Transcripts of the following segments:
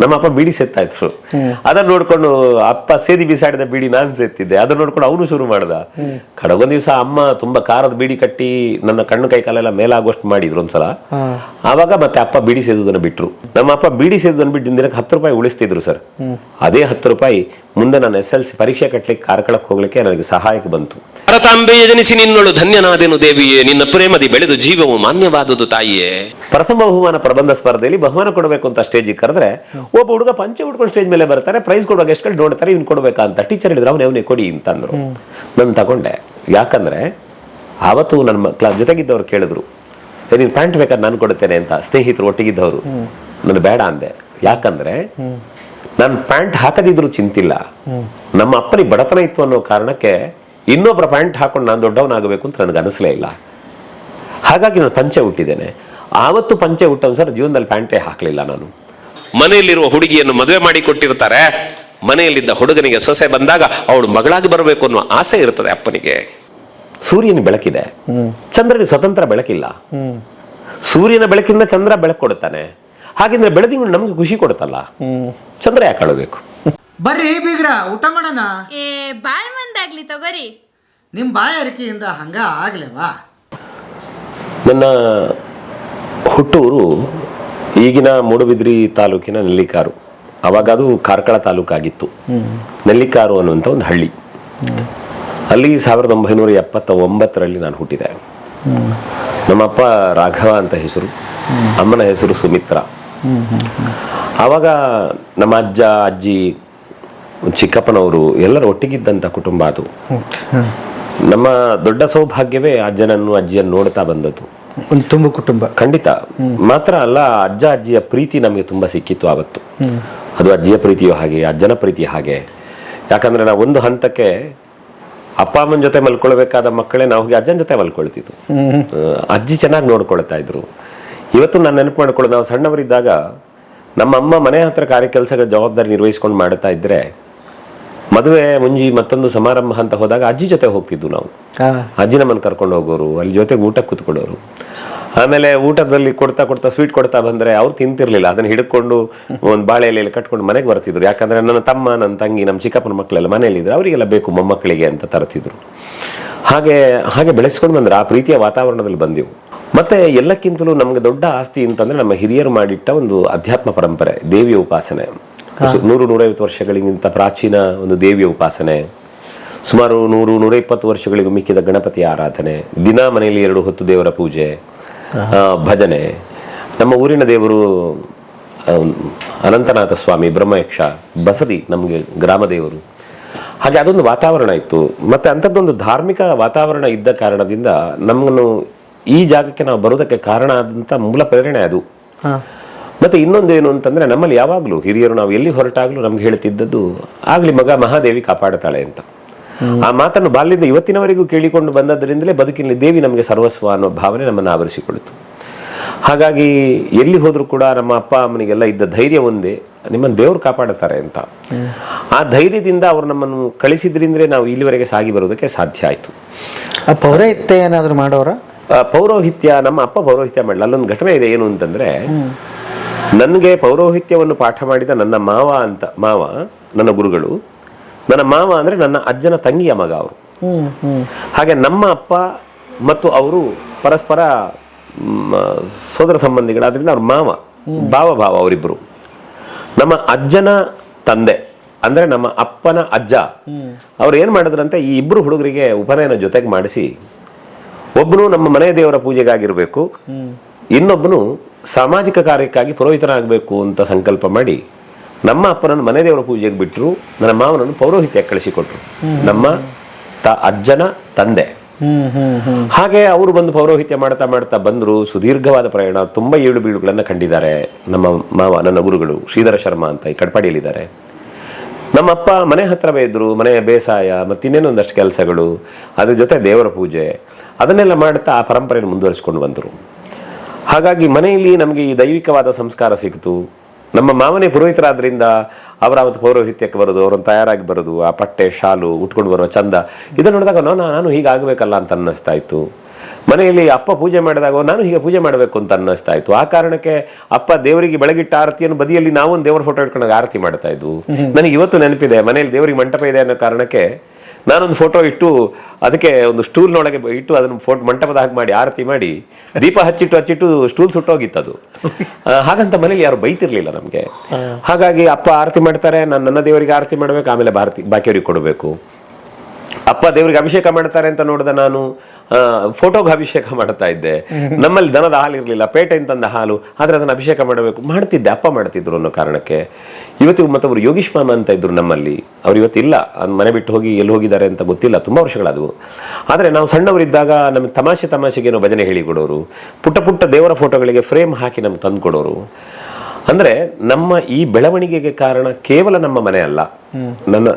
ನಮ್ಮ ಅಪ್ಪ ಬೀಡಿ ಸೇತ್ತಾ ಇದ್ರು. ಅದನ್ನ ನೋಡ್ಕೊಂಡು ಅಪ್ಪ ಸೇದಿ ಬಿಸಾಡಿದ ಬೀಡಿ ನಾನು ಸೇತ್ತಿದ್ದೆ. ಅದನ್ನ ನೋಡ್ಕೊಂಡು ಅವನು ಶುರು ಮಾಡ್ದ. ಕಡೆಗೊಂದ್ ದಿವಸ ಅಮ್ಮ ತುಂಬಾ ಖಾರದ ಬೀಡಿ ಕಟ್ಟಿ ನನ್ನ ಕಣ್ಣು ಕೈ ಕಾಲೆಲ್ಲ ಮೇಲಾಗುವಷ್ಟು ಮಾಡಿದ್ರು ಒಂದ್ಸಲ. ಆವಾಗ ಮತ್ತೆ ಅಪ್ಪ ಬೀಡಿ ಸೇದುದನ್ನ ಬಿಟ್ರು. ನಮ್ಮ ಅಪ್ಪ ಬೀಡಿ ಸೇದುದನ್ನ ಬಿಟ್ಟು ದಿನಕ್ಕೆ 10 ರೂಪಾಯಿ ಉಳಿಸ್ತಿದ್ರು ಸರ್. ಅದೇ 10 ರೂಪಾಯಿ ಮುಂದೆ ನಾನು SLC ಪರೀಕ್ಷೆ ಕಟ್ಲಿಕ್ಕೆ ಕಾರ್ಕಳಕ್ಕೆ ಹೋಗ್ಲಿಕ್ಕೆ ನನಗೆ ಸಹಾಯಕ್ಕೆ ಬಂತು. ಭಾರತಾಂಬೆಯ ಜನಿಸಿ ನಿನ್ನೊಳು ಧನ್ಯನಾದೆನು ದೇವಿಯೇ, ನಿನ್ನ ಪ್ರೇಮದಿ ಬೆಳೆದು ಜೀವವು ಮಾನ್ಯವಾದುದು ತಾಯಿಯೇ. ಪ್ರಥಮ ಬಹುಮಾನ ಪ್ರಬಂಧ ಸ್ಪರ್ಧೆಯಲ್ಲಿ ಬಹುಮಾನ ಕೊಡಬೇಕು ಅಂತ ಸ್ಟೇಜಿಗೆ ಕರೆದ್ರೆ ಒಬ್ಬ ಹುಡುಗ ಪಂಚೆ ಉಟ್ಕೊಂಡು ಸ್ಟೇಜ್ ಮೇಲೆ ಬರ್ತಾರೆ. ಪ್ರೈಸ್ ಕೊಡುವಾಗ ಎಷ್ಟು ನೋಡ್ತಾರೆ, ಇವ್ನು ಕೊಡ್ಬೇಕಾ ಅಂತ ಟೀಚರ್ ಹೇಳಿದ್ರು. ಅವನೇ ಕೊಡಿ ಅಂತಂದ್ರು. ನಾನು ತಗೊಂಡೆ. ಯಾಕಂದ್ರೆ ಆವತ್ತು ನನ್ನ ಜೊತೆಗಿದ್ದವ್ರು ಕೇಳಿದ್ರು, ನೀನು ಪ್ಯಾಂಟ್ ಬೇಕಾದ್ರೆ ನಾನು ಕೊಡುತ್ತೇನೆ ಅಂತ. ಸ್ನೇಹಿತರು ಒಟ್ಟಿಗಿದ್ದವರು. ನಾನು ಬೇಡ ಅಂದೆ. ಯಾಕಂದ್ರೆ ನಾನು ಪ್ಯಾಂಟ್ ಹಾಕದಿದ್ರು ಚಿಂತಿಲ್ಲ, ನಮ್ಮ ಅಪ್ಪನಿಗೆ ಬಡತನ ಇತ್ತು ಅನ್ನೋ ಕಾರಣಕ್ಕೆ ಇನ್ನೊಬ್ಬರ ಪ್ಯಾಂಟ್ ಹಾಕೊಂಡು ನಾನು ದೊಡ್ಡವನಾಗಬೇಕು ಅಂತ ನನಗೆ ಅನಿಸ್ಲೇ ಇಲ್ಲ. ಹಾಗಾಗಿ ನಾನು ಪಂಚೆ ಹುಟ್ಟಿದ್ದೇನೆ. ಆವತ್ತು ಪಂಚೆ ಹುಟ್ಟವ್ ಸರ್, ಜೀವನದಲ್ಲಿ ಪ್ಯಾಂಟೇ ಹಾಕ್ಲಿಲ್ಲ ನಾನು. ಮನೆಯಲ್ಲಿರುವ ಹುಡುಗಿಯನ್ನು ಮದುವೆ ಮಾಡಿ ಕೊಟ್ಟಿರ್ತಾರೆ. ಮನೆಯಲ್ಲಿದ್ದ ಹುಡುಗನಿಗೆ ಸೊಸೆ ಬಂದಾಗ ಅವಳು ಮಗಳಾಗಿ ಬರಬೇಕು ಅನ್ನೋ ಆಸೆ ಇರ್ತದೆ ಅಪ್ಪನಿಗೆ. ಸೂರ್ಯನ ಬೆಳಕಿದೆ, ಚಂದ್ರನಿಗೆ ಸ್ವತಂತ್ರ ಬೆಳಕಿಲ್ಲ. ಸೂರ್ಯನ ಬೆಳಕಿಂದ ಚಂದ್ರ ಬೆಳಕು ಕೊಡುತ್ತಾನೆ. ಹಾಗಿದ್ರೆ ಬೆಳದಿಂಗಳು ನಮ್ಗೆ ಖುಷಿ ಕೊಡುತ್ತಲ್ಲ, ಚಂದ್ರ ಯಾಕೆ ಅಳಬೇಕು? ಬರ್ರಿ ಬೀಗ್ರ, ಊಟ ಮಾಡೋಣ. ಬಾಳ್ ಮಂದಾಗ್ಲಿ ತಗೋರಿ. ನಿಮ್ಮ ಬಾಯಾರಿಕೆಯಿಂದ ಹಂಗ ಆಗ್ಲೇವಾ? ನನ್ನ ಹುಟ್ಟೂರು ಈಗಿನ ಮೂಡುಬಿದ್ರಿ ತಾಲೂಕಿನ ನೆಲ್ಲಿಕಾರು. ಅವಾಗ ಅದು ಕಾರ್ಕಳ ತಾಲೂಕಾಗಿತ್ತು. ನೆಲ್ಲಿಕಾರು ಅನ್ನುವಂಥ ಒಂದು ಹಳ್ಳಿ. ಅಲ್ಲಿ 1979ರಲ್ಲಿ ನಾನು ಹುಟ್ಟಿದೆ. ನಮ್ಮಪ್ಪ ರಾಘವ ಅಂತ ಹೆಸರು, ಅಮ್ಮನ ಹೆಸರು ಸುಮಿತ್ರಾ. ಆವಾಗ ನಮ್ಮ ಅಜ್ಜ ಅಜ್ಜಿ ಚಿಕ್ಕಪ್ಪನವರು ಎಲ್ಲರೂ ಒಟ್ಟಿಗಿದ್ದಂಥ ಕುಟುಂಬ ಅದು. ನಮ್ಮ ದೊಡ್ಡ ಸೌಭಾಗ್ಯವೇ ಅಜ್ಜನನ್ನು ಅಜ್ಜಿಯನ್ನು ನೋಡ್ತಾ ಬಂದದ್ದು. ಒಂದು ತುಂಬ ಕುಟುಂಬ ಖಂಡಿತ. ಮಾತ್ರ ಅಲ್ಲ, ಅಜ್ಜ ಅಜ್ಜಿಯ ಪ್ರೀತಿ ನಮಗೆ ತುಂಬಾ ಸಿಕ್ಕಿತ್ತು ಆವತ್ತು. ಅದು ಅಜ್ಜಿಯ ಪ್ರೀತಿಯೂ ಹಾಗೆ, ಅಜ್ಜನ ಪ್ರೀತಿ ಹಾಗೆ. ಯಾಕಂದ್ರೆ ನಾವು ಒಂದು ಹಂತಕ್ಕೆ ಅಪ್ಪ ಅಮ್ಮನ ಜೊತೆ ಮಲ್ಕೊಳ್ಬೇಕಾದ ಮಕ್ಕಳೇ ನಾವು ಹೋಗಿ ಅಜ್ಜನ ಜೊತೆ ಮಲ್ಕೊಳ್ತಿತ್ತು. ಅಜ್ಜಿ ಚೆನ್ನಾಗಿ ನೋಡ್ಕೊಳ್ತಾ ಇದ್ರು. ಇವತ್ತು ನಾನು ನೆನಪು ಮಾಡ್ಕೊಳ್ಳೋದು, ನಾವು ಸಣ್ಣವರಿದ್ದಾಗ ನಮ್ಮ ಅಮ್ಮ ಮನೆ ಹತ್ರ ಕಾರ್ಯ ಕೆಲಸಗಳ ಜವಾಬ್ದಾರಿ ನಿರ್ವಹಿಸ್ಕೊಂಡು ಮಾಡ್ತಾ ಇದ್ರೆ, ಮದುವೆ ಮುಂಜಿ ಮತ್ತೊಂದು ಸಮಾರಂಭ ಅಂತ ಹೋದಾಗ ಅಜ್ಜಿ ಜೊತೆ ಹೋಗ್ತಿದ್ವು ನಾವು. ಅಜ್ಜಿ ನಮ್ಮನ್ನು ಕರ್ಕೊಂಡು ಹೋಗೋರು, ಅಲ್ಲಿ ಜೊತೆಗೆ ಊಟಕ್ಕೆ ಕೂತ್ಕೊಳ್ಳೋರು. ಆಮೇಲೆ ಊಟದಲ್ಲಿ ಕೊಡ್ತಾ ಸ್ವೀಟ್ ಕೊಡ್ತಾ ಬಂದ್ರೆ ಅವ್ರು ತಿಂತಿರ್ಲಿಲ್ಲ, ಅದನ್ನ ಹಿಡ್ಕೊಂಡು ಒಂದು ಬಾಳೆ ಎಲೆಯಲ್ಲಿ ಕಟ್ಕೊಂಡು ಮನೆಗೆ ಬರ್ತಿದ್ರು. ಯಾಕಂದ್ರೆ ನನ್ನ ತಮ್ಮ, ನನ್ನ ತಂಗಿ, ನಮ್ಮ ಚಿಕ್ಕಪ್ಪನ ಮಕ್ಕಳೆಲ್ಲ ಮನೆಯಲ್ಲಿದ್ರು, ಅವರಿಗೆಲ್ಲ ಬೇಕು ಮೊಮ್ಮಕ್ಕಳಿಗೆ ಅಂತ ತರ್ತಿದ್ರು. ಹಾಗೆ ಬೆಳೆಸ್ಕೊಂಡು ಬಂದ್ರೆ ಆ ಪ್ರೀತಿಯ ವಾತಾವರಣದಲ್ಲಿ ಬಂದೆವು. ಮತ್ತೆ ಎಲ್ಲಕ್ಕಿಂತಲೂ ನಮ್ಗೆ ದೊಡ್ಡ ಆಸ್ತಿ ಅಂತಂದ್ರೆ ನಮ್ಮ ಹಿರಿಯರು ಮಾಡಿಟ್ಟ ಒಂದು ಅಧ್ಯಾತ್ಮ ಪರಂಪರೆ, ದೇವಿಯ ಉಪಾಸನೆ. 100-150 ವರ್ಷಗಳಿಗಿಂತ ಪ್ರಾಚೀನ ಒಂದು ದೇವಿಯ ಉಪಾಸನೆ. ಸುಮಾರು 100-120 ವರ್ಷಗಳಿಗೂ ಮಿಕ್ಕಿದ ಗಣಪತಿಯ ಆರಾಧನೆ, ದಿನ ಮನೆಯಲ್ಲಿ 2 ಹೊತ್ತು ದೇವರ ಪೂಜೆ, ಭಜನೆ. ನಮ್ಮ ಊರಿನ ದೇವರು ಅನಂತನಾಥ ಸ್ವಾಮಿ, ಬ್ರಹ್ಮಯಕ್ಷ, ಬಸದಿ ನಮಗೆ ಗ್ರಾಮ ದೇವರು. ಹಾಗೆ ಅದೊಂದು ವಾತಾವರಣ ಇತ್ತು. ಮತ್ತೆ ಅಂಥದ್ದೊಂದು ಧಾರ್ಮಿಕ ವಾತಾವರಣ ಇದ್ದ ಕಾರಣದಿಂದ ನಮ್ಮನ್ನು ಈ ಜಾಗಕ್ಕೆ ನಾವು ಬರೋದಕ್ಕೆ ಕಾರಣ ಆದಂಥ ಮೂಲ ಪ್ರೇರಣೆ ಅದು. ಮತ್ತೆ ಇನ್ನೊಂದೇನು ಅಂತಂದ್ರೆ, ನಮ್ಮಲ್ಲಿ ಯಾವಾಗಲೂ ಹಿರಿಯರು ನಾವು ಎಲ್ಲಿ ಹೊರಟಾಗ್ಲೂ ನಮ್ಗೆ ಹೇಳ್ತಿದ್ದದ್ದು, ಆಗ್ಲಿ ಮಗ, ಮಹಾದೇವಿ ಕಾಪಾಡುತ್ತಾಳೆ ಅಂತ. ಆ ಮಾತನ್ನು ಬಾಲ್ಯದಿಂದ ಇವತ್ತಿನವರೆಗೂ ಕೇಳಿಕೊಂಡು ಬಂದದ್ರಿಂದಲೇ ಬದುಕಿನಲ್ಲಿ ದೇವಿ ನಮಗೆ ಸರ್ವಸ್ವ ಅನ್ನೋ ಭಾವನೆ ನಮ್ಮನ್ನು ಆವರಿಸಿಕೊಳ್ತು. ಹಾಗಾಗಿ ಎಲ್ಲಿ ಹೋದ್ರೂ ಕೂಡ ನಮ್ಮ ಅಪ್ಪ ಅಮ್ಮನಿಗೆಲ್ಲ ಇದ್ದ ಧೈರ್ಯ ಒಂದೇ, ನಿಮ್ಮನ್ನು ದೇವ್ರು ಕಾಪಾಡುತ್ತಾರೆ ಅಂತ. ಆ ಧೈರ್ಯದಿಂದ ಅವರು ನಮ್ಮನ್ನು ಕಳಿಸಿದ್ರಿಂದಲೇ ನಾವು ಇಲ್ಲಿವರೆಗೆ ಸಾಗಿ ಬರೋದಕ್ಕೆ ಸಾಧ್ಯ ಆಯ್ತು. ಪೌರೋಹಿತ್ಯ ಏನಾದ್ರು ಮಾಡೋರ? ಪೌರೋಹಿತ್ಯ ನಮ್ಮ ಅಪ್ಪ ಪೌರೋಹಿತ್ಯ ಮಾಡಲ್ಲ. ಅಲ್ಲೊಂದು ಘಟನೆ ಇದೆ. ಏನು ಅಂತಂದ್ರೆ, ನನಗೆ ಪೌರೋಹಿತ್ಯವನ್ನು ಪಾಠ ಮಾಡಿದ ನನ್ನ ಮಾವ ನನ್ನ ಗುರುಗಳು. ನನ್ನ ಮಾವ ಅಂದ್ರೆ ನನ್ನ ಅಜ್ಜನ ತಂಗಿಯ ಮಗ ಅವರು. ಹಾಗೆ ನಮ್ಮ ಅಪ್ಪ ಮತ್ತು ಅವರು ಪರಸ್ಪರ ಸೋದರ ಸಂಬಂಧಿಗಳಾದ್ರಿಂದ ಅವ್ರ ಭಾವ ಅವರಿಬ್ಬರು. ನಮ್ಮ ಅಜ್ಜನ ತಂದೆ ಅಂದ್ರೆ ನಮ್ಮ ಅಪ್ಪನ ಅಜ್ಜ ಅವ್ರು ಏನ್ ಮಾಡಿದ್ರಂತೆ, ಈ ಇಬ್ರು ಹುಡುಗರಿಗೆ ಉಪನಯನ ಜೊತೆಗೆ ಮಾಡಿಸಿ, ಒಬ್ಬನು ನಮ್ಮ ಮನೆ ದೇವರ ಪೂಜೆಗಾಗಿರ್ಬೇಕು, ಇನ್ನೊಬ್ಬನು ಸಾಮಾಜಿಕ ಕಾರ್ಯಕ್ಕಾಗಿ ಪುರೋಹಿತನಾಗಬೇಕು ಅಂತ ಸಂಕಲ್ಪ ಮಾಡಿ ನಮ್ಮ ಅಪ್ಪನನ್ನು ಮನೆ ದೇವರ ಪೂಜೆಗೆ ಬಿಟ್ಟರು, ನನ್ನ ಮಾವನನ್ನು ಪೌರೋಹಿತ್ಯ ಕಳಿಸಿಕೊಟ್ರು, ನಮ್ಮ ಅಜ್ಜನ ತಂದೆ. ಹಾಗೆ ಅವರು ಬಂದು ಪೌರೋಹಿತ್ಯ ಮಾಡ್ತಾ ಬಂದರು. ಸುದೀರ್ಘವಾದ ಪ್ರಯಾಣ, ತುಂಬಾ ಏಳು ಬೀಳುಗಳನ್ನ ಕಂಡಿದ್ದಾರೆ ನಮ್ಮ ಮಾವ, ನನ್ನ ಗುರುಗಳು ಶ್ರೀಧರ ಶರ್ಮಾ ಅಂತ ಈ ಕಟ್ಪಾಡಿಯಲ್ಲಿದ್ದಾರೆ. ನಮ್ಮ ಅಪ್ಪ ಮನೆ ಹತ್ರವೇ ಇದ್ರು, ಮನೆಯ ಬೇಸಾಯ ಮತ್ತಿನ್ನೇನೋ ಒಂದಷ್ಟು ಕೆಲಸಗಳು, ಅದ್ರ ಜೊತೆ ದೇವರ ಪೂಜೆ, ಅದನ್ನೆಲ್ಲ ಮಾಡ್ತಾ ಆ ಪರಂಪರೆಯನ್ನು ಮುಂದುವರಿಸಿಕೊಂಡು ಬಂದರು. ಹಾಗಾಗಿ ಮನೆಯಲ್ಲಿ ನಮಗೆ ಈ ದೈವಿಕವಾದ ಸಂಸ್ಕಾರ ಸಿಕ್ತು. ನಮ್ಮ ಮಾವನೇ ಪುರೋಹಿತರಾದ್ರಿಂದ ಅವರಾವತ್ತು ಪೌರೋಹಿತ್ಯಕ್ಕೆ ಬರೋದು, ಅವ್ರನ್ನ ತಯಾರಾಗಿ ಬರೋದು, ಆ ಪಟ್ಟೆ ಶಾಲು ಉಟ್ಕೊಂಡು ಬರುವ ಚಂದ, ಇದನ್ನು ನೋಡಿದಾಗ ನಾನು ಹೀಗಾಗಬೇಕಲ್ಲ ಅಂತ ಅನ್ನಿಸ್ತಾ ಇತ್ತು. ಮನೆಯಲ್ಲಿ ಅಪ್ಪ ಪೂಜೆ ಮಾಡಿದಾಗ ನಾನು ಹೀಗೆ ಪೂಜೆ ಮಾಡಬೇಕು ಅಂತ ಅನ್ನಿಸ್ತಾ ಇತ್ತು. ಆ ಕಾರಣಕ್ಕೆ ಅಪ್ಪ ದೇವರಿಗೆ ಬೆಳಗಿಟ್ಟ ಆರತಿಯನ್ನು ಬದಿಯಲ್ಲಿ ನಾವೊಂದು ದೇವರ ಫೋಟೋ ಇಟ್ಕೊಂಡಾಗ ಆರತಿ ಮಾಡ್ತಾ ಇದ್ವು. ನನಗೆ ಇವತ್ತು ನೆನಪಿದೆ, ಮನೆಯಲ್ಲಿ ದೇವರಿಗೆ ಮಂಟಪ ಇದೆ ಅನ್ನೋ ಕಾರಣಕ್ಕೆ ನಾನೊಂದು ಫೋಟೋ ಇಟ್ಟು ಅದಕ್ಕೆ ಒಂದು ಸ್ಟೂಲ್ನೊಳಗೆ ಇಟ್ಟು ಅದನ್ನು ಮಂಟಪದ ಹಾಗೆ ಮಾಡಿ ಆರತಿ ಮಾಡಿ ದೀಪ ಹಚ್ಚಿಟ್ಟು ಸ್ಟೂಲ್ ಸುಟ್ಟೋಗಿತ್ತು ಅದು. ಹಾಗಂತ ಮನೇಲಿ ಯಾರು ಬೈತಿರ್ಲಿಲ್ಲ ನಮಗೆ. ಹಾಗಾಗಿ ಅಪ್ಪ ಆರತಿ ಮಾಡ್ತಾರೆ, ನಾನು ನನ್ನ ದೇವರಿಗೆ ಆರತಿ ಮಾಡ್ಬೇಕು, ಆಮೇಲೆ ಬಾಕಿಯವರಿಗೆ ಕೊಡಬೇಕು. ಅಪ್ಪ ದೇವರಿಗೆ ಅಭಿಷೇಕ ಮಾಡ್ತಾರೆ ಅಂತ ನೋಡಿದ ನಾನು ಫೋಟೋಗೆ ಅಭಿಷೇಕ ಮಾಡ್ತಾ ಇದ್ದೆ. ನಮ್ಮಲ್ಲಿ ದನದ ಹಾಲು ಇರಲಿಲ್ಲ, ಪೇಟೆಯಿಂದ ತಂದ ಹಾಲು, ಆದ್ರೆ ಅದನ್ನು ಅಭಿಷೇಕ ಮಾಡಬೇಕು ಮಾಡ್ತಿದ್ದೆ, ಅಪ್ಪ ಮಾಡ್ತಿದ್ರು ಅನ್ನೋ ಕಾರಣಕ್ಕೆ. ಇವತ್ತಿಗೂ ಮತ್ತೊಬ್ರು ಯೋಗೀಶ್ ಮಾಮ ಅಂತ ಇದ್ರು ನಮ್ಮಲ್ಲಿ, ಅವ್ರು ಇವತ್ತಿಲ್ಲ, ಮನೆ ಬಿಟ್ಟು ಹೋಗಿ ಎಲ್ಲಿ ಹೋಗಿದ್ದಾರೆ ಅಂತ ಗೊತ್ತಿಲ್ಲ, ತುಂಬಾ ವರ್ಷಗಳಾದವು. ಆದರೆ ನಾವು ಸಣ್ಣವರಿದ್ದಾಗ ನಮಗೆ ತಮಾಷೆಗೇನೋ ಭಜನೆ ಹೇಳಿಕೊಡೋರು, ಪುಟ್ಟ ದೇವರ ಫೋಟೋಗಳಿಗೆ ಫ್ರೇಮ್ ಹಾಕಿ ನಮ್ಗೆ ತಂದು ಕೊಡೋರು. ಅಂದ್ರೆ ನಮ್ಮ ಈ ಬೆಳವಣಿಗೆಗೆ ಕಾರಣ ಕೇವಲ ನಮ್ಮ ಮನೆ ಅಲ್ಲ,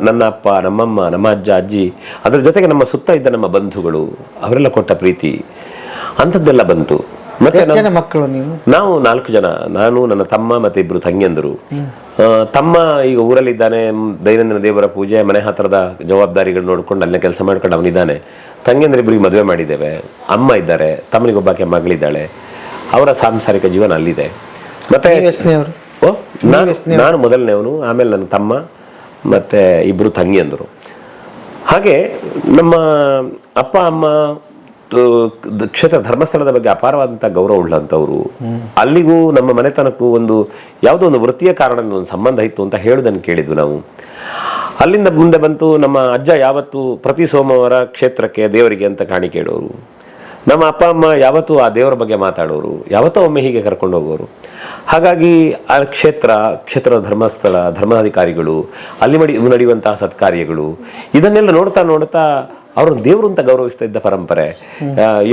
ನನ್ನ ಅಪ್ಪ, ನಮ್ಮಮ್ಮ, ನಮ್ಮ ಅಜ್ಜ ಅಜ್ಜಿ, ಅದ್ರ ಜೊತೆಗೆ ನಮ್ಮ ಸುತ್ತ ಇದ್ದ ನಮ್ಮ ಬಂಧುಗಳು, ಅವರೆಲ್ಲ ಕೊಟ್ಟ ಪ್ರೀತಿ ಅಂಥದ್ದೆಲ್ಲ ಬಂತು. ಮತ್ತೆ ಮಕ್ಕಳು ನೀವು? ನಾವು 4 ಜನ, ನಾನು, ನನ್ನ ತಮ್ಮ ಮತ್ತೆ 2 ತಂಗಿಯಂದರು. ತಮ್ಮ ಈಗ ಊರಲ್ಲಿದ್ದಾನೆ, ದೈನಂದಿನ ದೇವರ ಪೂಜೆ, ಮನೆ ಹತ್ರದ ಜವಾಬ್ದಾರಿಗಳು ನೋಡ್ಕೊಂಡು ಅಲ್ಲೇ ಕೆಲಸ ಮಾಡ್ಕೊಂಡು ಅವನಿದ್ದಾನೆ. ತಂಗಿಯಂದ್ರಿಬ್ಬರಿಗೆ ಮದುವೆ ಮಾಡಿದ್ದೇವೆ, ಅಮ್ಮ ಇದ್ದಾರೆ, ತಮ್ಮನಿಗೊಬ್ಬಾಕೆ ಮಗಳಿದ್ದಾಳೆ, ಅವರ ಸಾಂಸಾರಿಕ ಜೀವನ ಅಲ್ಲಿದೆ. ಮತ್ತೆ ನಾನು ಮೊದಲನೇವನು, ಆಮೇಲೆ ನನ್ನ ತಮ್ಮ ಮತ್ತೆ 2 ತಂಗಿಯಂದರು. ಹಾಗೆ ನಮ್ಮ ಅಪ್ಪ ಅಮ್ಮ ಕ್ಷೇತ್ರ ಧರ್ಮಸ್ಥಳದ ಬಗ್ಗೆ ಅಪಾರವಾದಂಥ ಗೌರವ ಉಳ್ಳಂಥವ್ರು. ಅಲ್ಲಿಗೂ ನಮ್ಮ ಮನೆತನಕ್ಕೂ ಯಾವುದೋ ಒಂದು ವೃತ್ತಿಯ ಕಾರಣ ಒಂದು ಸಂಬಂಧ ಇತ್ತು ಅಂತ ಹೇಳುವುದನ್ನು ಕೇಳಿದ್ವಿ ನಾವು. ಅಲ್ಲಿಂದ ಮುಂದೆ ಬಂತು, ನಮ್ಮ ಅಜ್ಜ ಯಾವತ್ತು ಪ್ರತಿ ಸೋಮವಾರ ಕ್ಷೇತ್ರಕ್ಕೆ ದೇವರಿಗೆ ಅಂತ ಕಾಣಿಕೆ ಇಡೋರು. ನಮ್ಮ ಅಪ್ಪ ಅಮ್ಮ ಯಾವತ್ತೂ ಆ ದೇವರ ಬಗ್ಗೆ ಮಾತಾಡೋರು, ಯಾವತ್ತೋ ಒಮ್ಮೆ ಹೀಗೆ ಕರ್ಕೊಂಡು ಹೋಗೋರು. ಹಾಗಾಗಿ ಆ ಕ್ಷೇತ್ರದ ಧರ್ಮಸ್ಥಳ, ಧರ್ಮಾಧಿಕಾರಿಗಳು, ಅಲ್ಲಿ ನಡೆಯುವಂತಹ ಸತ್ಕಾರ್ಯಗಳು, ಇದನ್ನೆಲ್ಲ ನೋಡ್ತಾ ಅವ್ರನ್ನ ದೇವರು ಅಂತ ಗೌರವಿಸ್ತಾ ಇದ್ದ ಪರಂಪರೆ.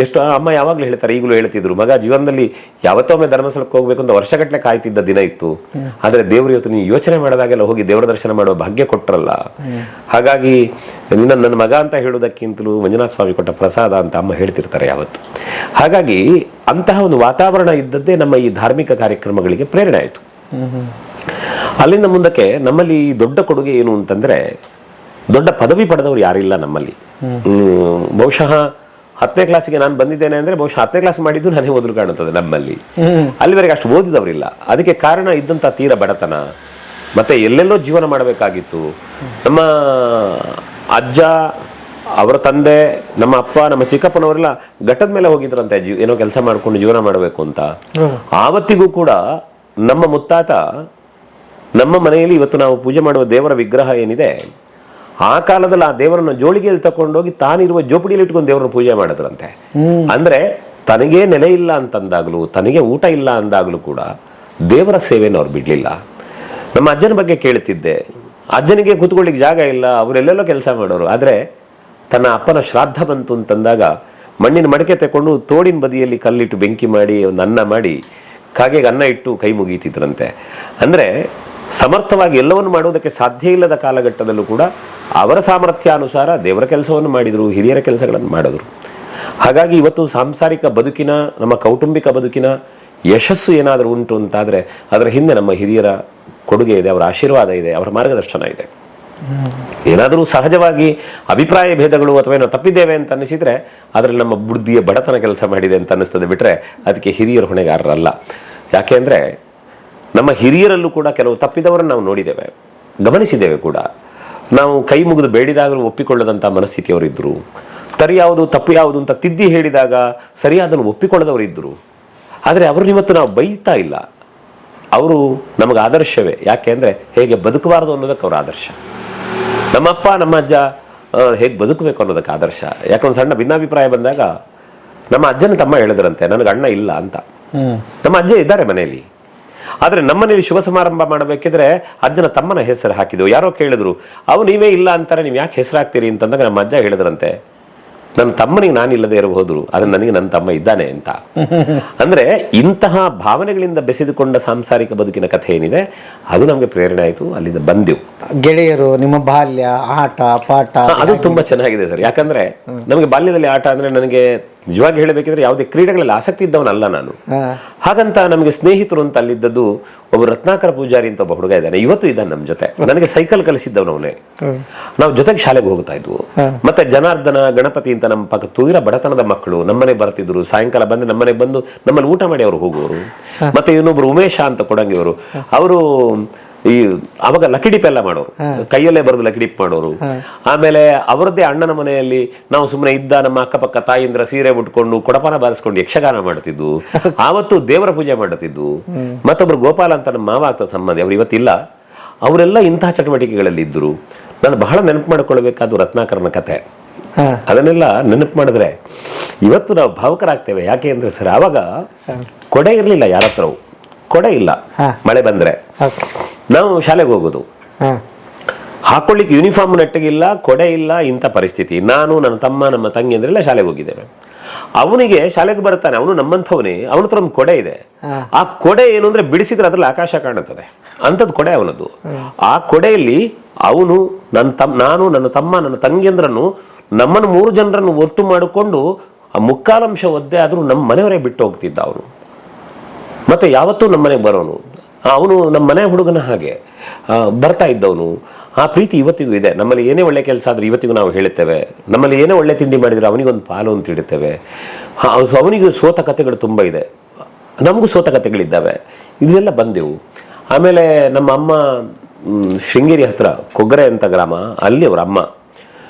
ಎಷ್ಟು ಅಮ್ಮ ಯಾವಾಗಲೂ ಹೇಳ್ತಾರೆ, ಈಗಲೂ ಹೇಳ್ತಿದ್ರು, ಮಗ ಜೀವನದಲ್ಲಿ ಯಾವತ್ತೊಮ್ಮೆ ಧರ್ಮಸ್ಥಳಕ್ಕೆ ಹೋಗ್ಬೇಕು ಅಂತ ವರ್ಷಗಟ್ಟಲೆ ಕಾಯ್ತಿದ್ದ ದಿನ ಇತ್ತು, ಆದ್ರೆ ದೇವರು ಇವತ್ತು ನೀವು ಯೋಚನೆ ಮಾಡಿದಾಗೆಲ್ಲ ಹೋಗಿ ದೇವರ ದರ್ಶನ ಮಾಡುವ ಭಾಗ್ಯ ಕೊಟ್ಟರಲ್ಲ. ಹಾಗಾಗಿ ನನ್ನ ಮಗ ಅಂತ ಹೇಳೋದಕ್ಕಿಂತಲೂ ಮಂಜುನಾಥ ಸ್ವಾಮಿ ಕೊಟ್ಟ ಪ್ರಸಾದ ಅಂತ ಅಮ್ಮ ಹೇಳ್ತಿರ್ತಾರೆ ಯಾವತ್ತು. ಹಾಗಾಗಿ ಅಂತಹ ಒಂದು ವಾತಾವರಣ ಇದ್ದದ್ದೇ ನಮ್ಮ ಈ ಧಾರ್ಮಿಕ ಕಾರ್ಯಕ್ರಮಗಳಿಗೆ ಪ್ರೇರಣೆ ಆಯಿತು. ಅಲ್ಲಿಂದ ಮುಂದಕ್ಕೆ ನಮ್ಮಲ್ಲಿ ದೊಡ್ಡ ಕೊಡುಗೆ ಏನು ಅಂತಂದ್ರೆ, ದೊಡ್ಡ ಪದವಿ ಪಡೆದವರು ಯಾರಿಲ್ಲ ನಮ್ಮಲ್ಲಿ. ಬಹುಶಃ 10ನೇ ಕ್ಲಾಸಿಗೆ ನಾನು ಬಂದಿದ್ದೇನೆ ಅಂದ್ರೆ ಬಹುಶಃ 10ನೇ ಕ್ಲಾಸ್ ಮಾಡಿದ್ದು ನಾನೇ ಓದಲು ಕಾಣುತ್ತದೆ ನಮ್ಮಲ್ಲಿ. ಅಲ್ಲಿವರೆಗೆ ಅಷ್ಟು ಓದಿದವರಿಲ್ಲ. ಅದಕ್ಕೆ ಕಾರಣ ಇದ್ದಂಥ ತೀರ ಬಡತನ, ಮತ್ತೆ ಎಲ್ಲೆಲ್ಲೋ ಜೀವನ ಮಾಡಬೇಕಾಗಿತ್ತು. ನಮ್ಮ ಅಜ್ಜ, ಅವರ ತಂದೆ, ನಮ್ಮ ಅಪ್ಪ, ನಮ್ಮ ಚಿಕ್ಕಪ್ಪನವರೆಲ್ಲ ಘಟ್ಟದ ಮೇಲೆ ಹೋಗಿದ್ರಂತೆ ಏನೋ ಕೆಲಸ ಮಾಡ್ಕೊಂಡು ಜೀವನ ಮಾಡಬೇಕು ಅಂತ. ಆವತ್ತಿಗೂ ಕೂಡ ನಮ್ಮ ಮುತ್ತಾತ ನಮ್ಮ ಮನೆಯಲ್ಲಿ ಇವತ್ತು ನಾವು ಪೂಜೆ ಮಾಡುವ ದೇವರ ವಿಗ್ರಹ ಏನಿದೆ, ಆ ಕಾಲದಲ್ಲಿ ಆ ದೇವರನ್ನು ಜೋಳಿಗೆಯಲ್ಲಿ ತಕೊಂಡೋಗಿ ತಾನಿರುವ ಜೋಪಡಿಯಲ್ಲಿ ಇಟ್ಕೊಂಡು ದೇವರನ್ನು ಪೂಜೆ ಮಾಡಿದ್ರಂತೆ. ಅಂದ್ರೆ ತನಗೇ ನೆಲೆ ಇಲ್ಲ ಅಂತಂದಾಗ್ಲೂ, ತನಗೆ ಊಟ ಇಲ್ಲ ಅಂದಾಗ್ಲೂ ಕೂಡ ದೇವರ ಸೇವೆಯನ್ನು ಅವ್ರು ಬಿಡ್ಲಿಲ್ಲ. ನಮ್ಮ ಅಜ್ಜನ ಬಗ್ಗೆ ಕೇಳ್ತಿದ್ದೆ, ಅಜ್ಜನಿಗೆ ಕೂತ್ಕೊಳ್ಳಿಕ್ಕೆ ಜಾಗ ಇಲ್ಲ, ಅವರೆಲ್ಲೆಲ್ಲೋ ಕೆಲಸ ಮಾಡೋರು. ಆದ್ರೆ ತನ್ನ ಅಪ್ಪನ ಶ್ರಾದ್ದ ಬಂತು ಅಂತಂದಾಗ ಮಣ್ಣಿನ ಮಡಿಕೆ ತಕೊಂಡು ತೋಡಿನ ಬದಿಯಲ್ಲಿ ಕಲ್ಲಿಟ್ಟು ಬೆಂಕಿ ಮಾಡಿ ಒಂದು ಅನ್ನ ಮಾಡಿ ಕಾಗೆಗೆ ಅನ್ನ ಇಟ್ಟು ಕೈ ಮುಗೀತಿದ್ರಂತೆ. ಅಂದ್ರೆ ಸಮರ್ಥವಾಗಿ ಎಲ್ಲವನ್ನು ಮಾಡುವುದಕ್ಕೆ ಸಾಧ್ಯ ಇಲ್ಲದ ಕಾಲಘಟ್ಟದಲ್ಲೂ ಕೂಡ ಅವರ ಸಾಮರ್ಥ್ಯಾನುಸಾರ ದೇವರ ಕೆಲಸವನ್ನು ಮಾಡಿದರು, ಹಿರಿಯರ ಕೆಲಸಗಳನ್ನು ಮಾಡಿದ್ರು. ಹಾಗಾಗಿ ಇವತ್ತು ಸಾಂಸಾರಿಕ ಬದುಕಿನ, ನಮ್ಮ ಕೌಟುಂಬಿಕ ಬದುಕಿನ ಯಶಸ್ಸು ಏನಾದರೂ ಉಂಟು ಅಂತಾದರೆ ಅದರ ಹಿಂದೆ ನಮ್ಮ ಹಿರಿಯರ ಕೊಡುಗೆ ಇದೆ, ಅವರ ಆಶೀರ್ವಾದ ಇದೆ, ಅವರ ಮಾರ್ಗದರ್ಶನ ಇದೆ. ಏನಾದರೂ ಸಹಜವಾಗಿ ಅಭಿಪ್ರಾಯ ಭೇದಗಳು ಅಥವಾ ಏನೋ ತಪ್ಪಿದ್ದೇವೆ ಅಂತ ಅನಿಸಿದ್ರೆ ಅದರಲ್ಲಿ ನಮ್ಮ ಬುದ್ಧಿಯ ಬಡತನ ಕೆಲಸ ಮಾಡಿದೆ ಅಂತ ಅನ್ನಿಸ್ತದೆ, ಬಿಟ್ಟರೆ ಅದಕ್ಕೆ ಹಿರಿಯರು ಹೊಣೆಗಾರರಲ್ಲ. ಯಾಕೆ ಅಂದರೆ ನಮ್ಮ ಹಿರಿಯರಲ್ಲೂ ಕೂಡ ಕೆಲವು ತಪ್ಪಿದವರನ್ನು ನಾವು ನೋಡಿದ್ದೇವೆ, ಗಮನಿಸಿದ್ದೇವೆ ಕೂಡ. ನಾವು ಕೈ ಮುಗಿದು ಬೇಡಿದಾಗಲೂ ಒಪ್ಪಿಕೊಳ್ಳದಂಥ ಮನಸ್ಥಿತಿಯವರಿದ್ದರು. ಸರಿ ಯಾವುದು ತಪ್ಪು ಯಾವುದು ಅಂತ ತಿದ್ದಿ ಹೇಳಿದಾಗ ಸರಿಯಾದನ್ನು ಒಪ್ಪಿಕೊಳ್ಳದವರಿದ್ದರು. ಆದರೆ ಅವ್ರನ್ನ ಇವತ್ತು ನಾವು ಬೈತಾ ಇಲ್ಲ, ಅವರು ನಮಗೆ ಆದರ್ಶವೇ. ಯಾಕೆ ಅಂದರೆ ಹೇಗೆ ಬದುಕಬಾರದು ಅನ್ನೋದಕ್ಕೆ ಅವ್ರ ಆದರ್ಶ. ನಮ್ಮಪ್ಪ ನಮ್ಮ ಅಜ್ಜ ಹೇಗೆ ಬದುಕಬೇಕು ಅನ್ನೋದಕ್ಕೆ ಆದರ್ಶ. ಯಾಕೊಂದು ಸಣ್ಣ ಭಿನ್ನಾಭಿಪ್ರಾಯ ಬಂದಾಗ ನಮ್ಮ ಅಜ್ಜನ ತಮ್ಮ ಹೇಳಿದ್ರಂತೆ, ನನಗೆ ಅಣ್ಣ ಇಲ್ಲ ಅಂತ. ನಮ್ಮ ಅಜ್ಜ ಇದ್ದಾರೆ ಮನೆಯಲ್ಲಿ, ಆದರೆ ನಮ್ಮನೇಲಿ ಶುಭ ಸಮಾರಂಭ ಮಾಡಬೇಕಿದ್ರೆ ಅಜ್ಜನ ತಮ್ಮನ ಹೆಸರು ಹಾಕಿದ್ರು. ಯಾರೋ ಕೇಳಿದ್ರು, ಅವು ನೀವೇ ಇಲ್ಲ ಅಂತಾರೆ, ನೀವು ಯಾಕೆ ಹೆಸರು ಹಾಕ್ತೀರಿ ಅಂತಂದಾಗ ನಮ್ಮ ಅಜ್ಜ ಹೇಳಿದ್ರಂತೆ, ನನ್ನ ತಮ್ಮನಿಗೆ ನಾನಿಲ್ಲದೆ ಇರಬಹುದು, ಆದರೆ ನನಗೆ ನನ್ನ ತಮ್ಮ ಇದ್ದಾನೆ ಅಂತ. ಅಂದ್ರೆ ಇಂತಹ ಭಾವನೆಗಳಿಂದ ಬೆಸೆದುಕೊಂಡ ಸಾಂಸಾರಿಕ ಬದುಕಿನ ಕಥೆ ಏನಿದೆ ಅದು ನಮಗೆ ಪ್ರೇರಣೆ ಆಯಿತು. ಅಲ್ಲಿಂದ ಬಂದೆವು. ಗೆಳೆಯರು, ನಿಮ್ಮ ಬಾಲ್ಯ, ಆಟ ಪಾಠ ಅದು ತುಂಬಾ ಚೆನ್ನಾಗಿದೆ ಸರ್. ಯಾಕಂದ್ರೆ ನಮಗೆ ಬಾಲ್ಯದಲ್ಲಿ ಆಟ ಅಂದ್ರೆ ನನಗೆ ನಿಜವಾಗಿ ಹೇಳಬೇಕಿದ್ರೆ ಯಾವುದೇ ಕ್ರೀಡೆಗಳಲ್ಲಿ ಆಸಕ್ತಿ ಇದ್ದವನಲ್ಲ ನಾನು. ಹಾಗಂತ ನಮಗೆ ಸ್ನೇಹಿತರು ಅಂತ ಅಲ್ಲಿದ್ದದ್ದು ಒಬ್ಬ ರತ್ನಾಕರ ಪೂಜಾರಿ ಅಂತ ಒಬ್ಬ ಹುಡುಗ ಇದ್ದಾನೆ, ಇವತ್ತು ಇದ್ದಾನೆ ನಮ್ಮ ಜೊತೆ. ನನಗೆ ಸೈಕಲ್ ಕಲಿಸಿದ್ದವನು ಅವನೇ. ನಾವು ಜೊತೆಗೆ ಶಾಲೆಗೆ ಹೋಗ್ತಾ ಇದ್ವು. ಮತ್ತೆ ಜನಾರ್ದನ, ಗಣಪತಿ ಅಂತ ನಮ್ಮ ಪಕ್ಕ ತೀರ ಬಡತನದ ಮಕ್ಕಳು ನಮ್ಮನೆ ಬರ್ತಿದ್ರು. ಸಾಯಂಕಾಲ ಬಂದು ನಮ್ಮನೆ ಬಂದು ನಮ್ಮಲ್ಲಿ ಊಟ ಮಾಡಿ ಅವರು ಹೋಗುವರು. ಮತ್ತೆ ಇನ್ನೊಬ್ರು ಉಮೇಶ ಅಂತ ಕೊಡಂಗಿವರು, ಅವರು ಈ ಅವಾಗ ಲಕಿಡಿಪ್ ಎಲ್ಲ ಮಾಡೋರು, ಕೈಯಲ್ಲೇ ಬರೆದು ಲಕಿಡಿಪ್ ಮಾಡೋರು. ಆಮೇಲೆ ಅವರದ್ದೇ ಅಣ್ಣನ ಮನೆಯಲ್ಲಿ ನಾವು ಸುಮ್ಮನೆ ಇದ್ದ ನಮ್ಮ ಅಕ್ಕಪಕ್ಕ ತಾಯಿಂದ್ರ ಸೀರೆ ಉಟ್ಕೊಂಡು ಕೊಡಪಾನ ಬಾರಿಸ್ಕೊಂಡು ಯಕ್ಷಗಾನ ಮಾಡ್ತಿದ್ವು. ಆವತ್ತು ದೇವರ ಪೂಜೆ ಮಾಡುತ್ತಿದ್ದು. ಮತ್ತೊಬ್ರು ಗೋಪಾಲ ಅಂತ ನಮ್ಮ ಮಾವ ಆಗ್ತ ಸಂಬಂಧಿ, ಅವ್ರು ಇವತ್ತಿಲ್ಲ. ಅವರೆಲ್ಲ ಇಂತಹ ಚಟುವಟಿಕೆಗಳಲ್ಲಿ ಇದ್ರು. ನಾನು ಬಹಳ ನೆನಪು ಮಾಡಿಕೊಳ್ಬೇಕಾದ ರತ್ನಾಕರನ ಕತೆ. ಅದನ್ನೆಲ್ಲ ನೆನಪು ಮಾಡಿದ್ರೆ ಇವತ್ತು ನಾವು ಭಾವುಕರಾಗ್ತೇವೆ. ಯಾಕೆ ಅಂದ್ರೆ ಸರ್, ಆವಾಗ ಕೊಡೆ ಇರ್ಲಿಲ್ಲ, ಯಾರ ಹತ್ರವು ಕೊಡೆ ಇಲ್ಲ. ಮಳೆ ಬಂದ್ರೆ ನಾವು ಶಾಲೆಗೆ ಹೋಗೋದು, ಹಾಕೊಳ್ಳಿಕ್ಕೆ ಯೂನಿಫಾರ್ಮ್ ನೆಟ್ಟಗಿಲ್ಲ, ಕೊಡೆ ಇಲ್ಲ, ಇಂಥ ಪರಿಸ್ಥಿತಿ. ನಾನು, ನನ್ನ ತಮ್ಮ, ನಮ್ಮ ತಂಗಿ ಅಂದ್ರೆಲ್ಲ ಶಾಲೆಗೆ ಹೋಗಿದ್ದೇವೆ. ಅವನಿಗೆ ಶಾಲೆಗೆ ಬರ್ತಾನೆ, ಅವನು ನಮ್ಮಂಥವನೇ, ಅವನ ಹತ್ರ ಒಂದು ಕೊಡೆ ಇದೆ. ಆ ಕೊಡೆ ಏನು ಅಂದ್ರೆ ಬಿಡಿಸಿದ್ರೆ ಅದ್ರಲ್ಲಿ ಆಕಾಶ ಕಾಣುತ್ತದೆ, ಅಂಥದ್ದು ಕೊಡೆ ಅವನದ್ದು. ಆ ಕೊಡೆಯಲ್ಲಿ ಅವನು, ನಾನು, ನನ್ನ ತಮ್ಮ, ನನ್ನ ತಂಗಿಯಂದ್ರನ್ನು, ನಮ್ಮನ್ನು 3 ಜನರನ್ನು ಒಟ್ಟು ಮಾಡಿಕೊಂಡು ಆ ಮುಕ್ಕಾಲಂಶ ಒದ್ದೆ ಆದ್ರೂ ನಮ್ಮ ಮನೆಯವರೇ ಬಿಟ್ಟು ಹೋಗ್ತಿದ್ದ ಅವನು. ಮತ್ತೆ ಯಾವತ್ತೂ ನಮ್ಮ ಮನೆಗೆ ಬರೋನು ಅವನು, ನಮ್ಮ ಮನೆ ಹುಡುಗನ ಹಾಗೆ ಬರ್ತಾ ಇದ್ದವನು. ಆ ಪ್ರೀತಿ ಇವತ್ತಿಗೂ ಇದೆ. ನಮ್ಮಲ್ಲಿ ಏನೇ ಒಳ್ಳೆ ಕೆಲಸ ಆದ್ರೂ ಇವತ್ತಿಗೂ ನಾವು ಹೇಳುತ್ತೇವೆ. ನಮ್ಮಲ್ಲಿ ಏನೇ ಒಳ್ಳೆ ತಿಂಡಿ ಮಾಡಿದ್ರೆ ಅವನಿಗೊಂದು ಪಾಲು ಅಂತ ಇಡುತ್ತೇವೆ. ಅವನಿಗೂ ಸೋತ ಕಥೆಗಳು ತುಂಬ ಇದೆ, ನಮಗೂ ಸೋತ ಕಥೆಗಳಿದ್ದಾವೆ. ಇದೆಲ್ಲ ಬಂದೆವು. ಆಮೇಲೆ ನಮ್ಮ ಅಮ್ಮ ಶೃಂಗೇರಿ ಹತ್ರ ಕೊಗ್ರೆ ಅಂತ ಗ್ರಾಮ, ಅಲ್ಲಿ ಅವರ ಅಮ್ಮ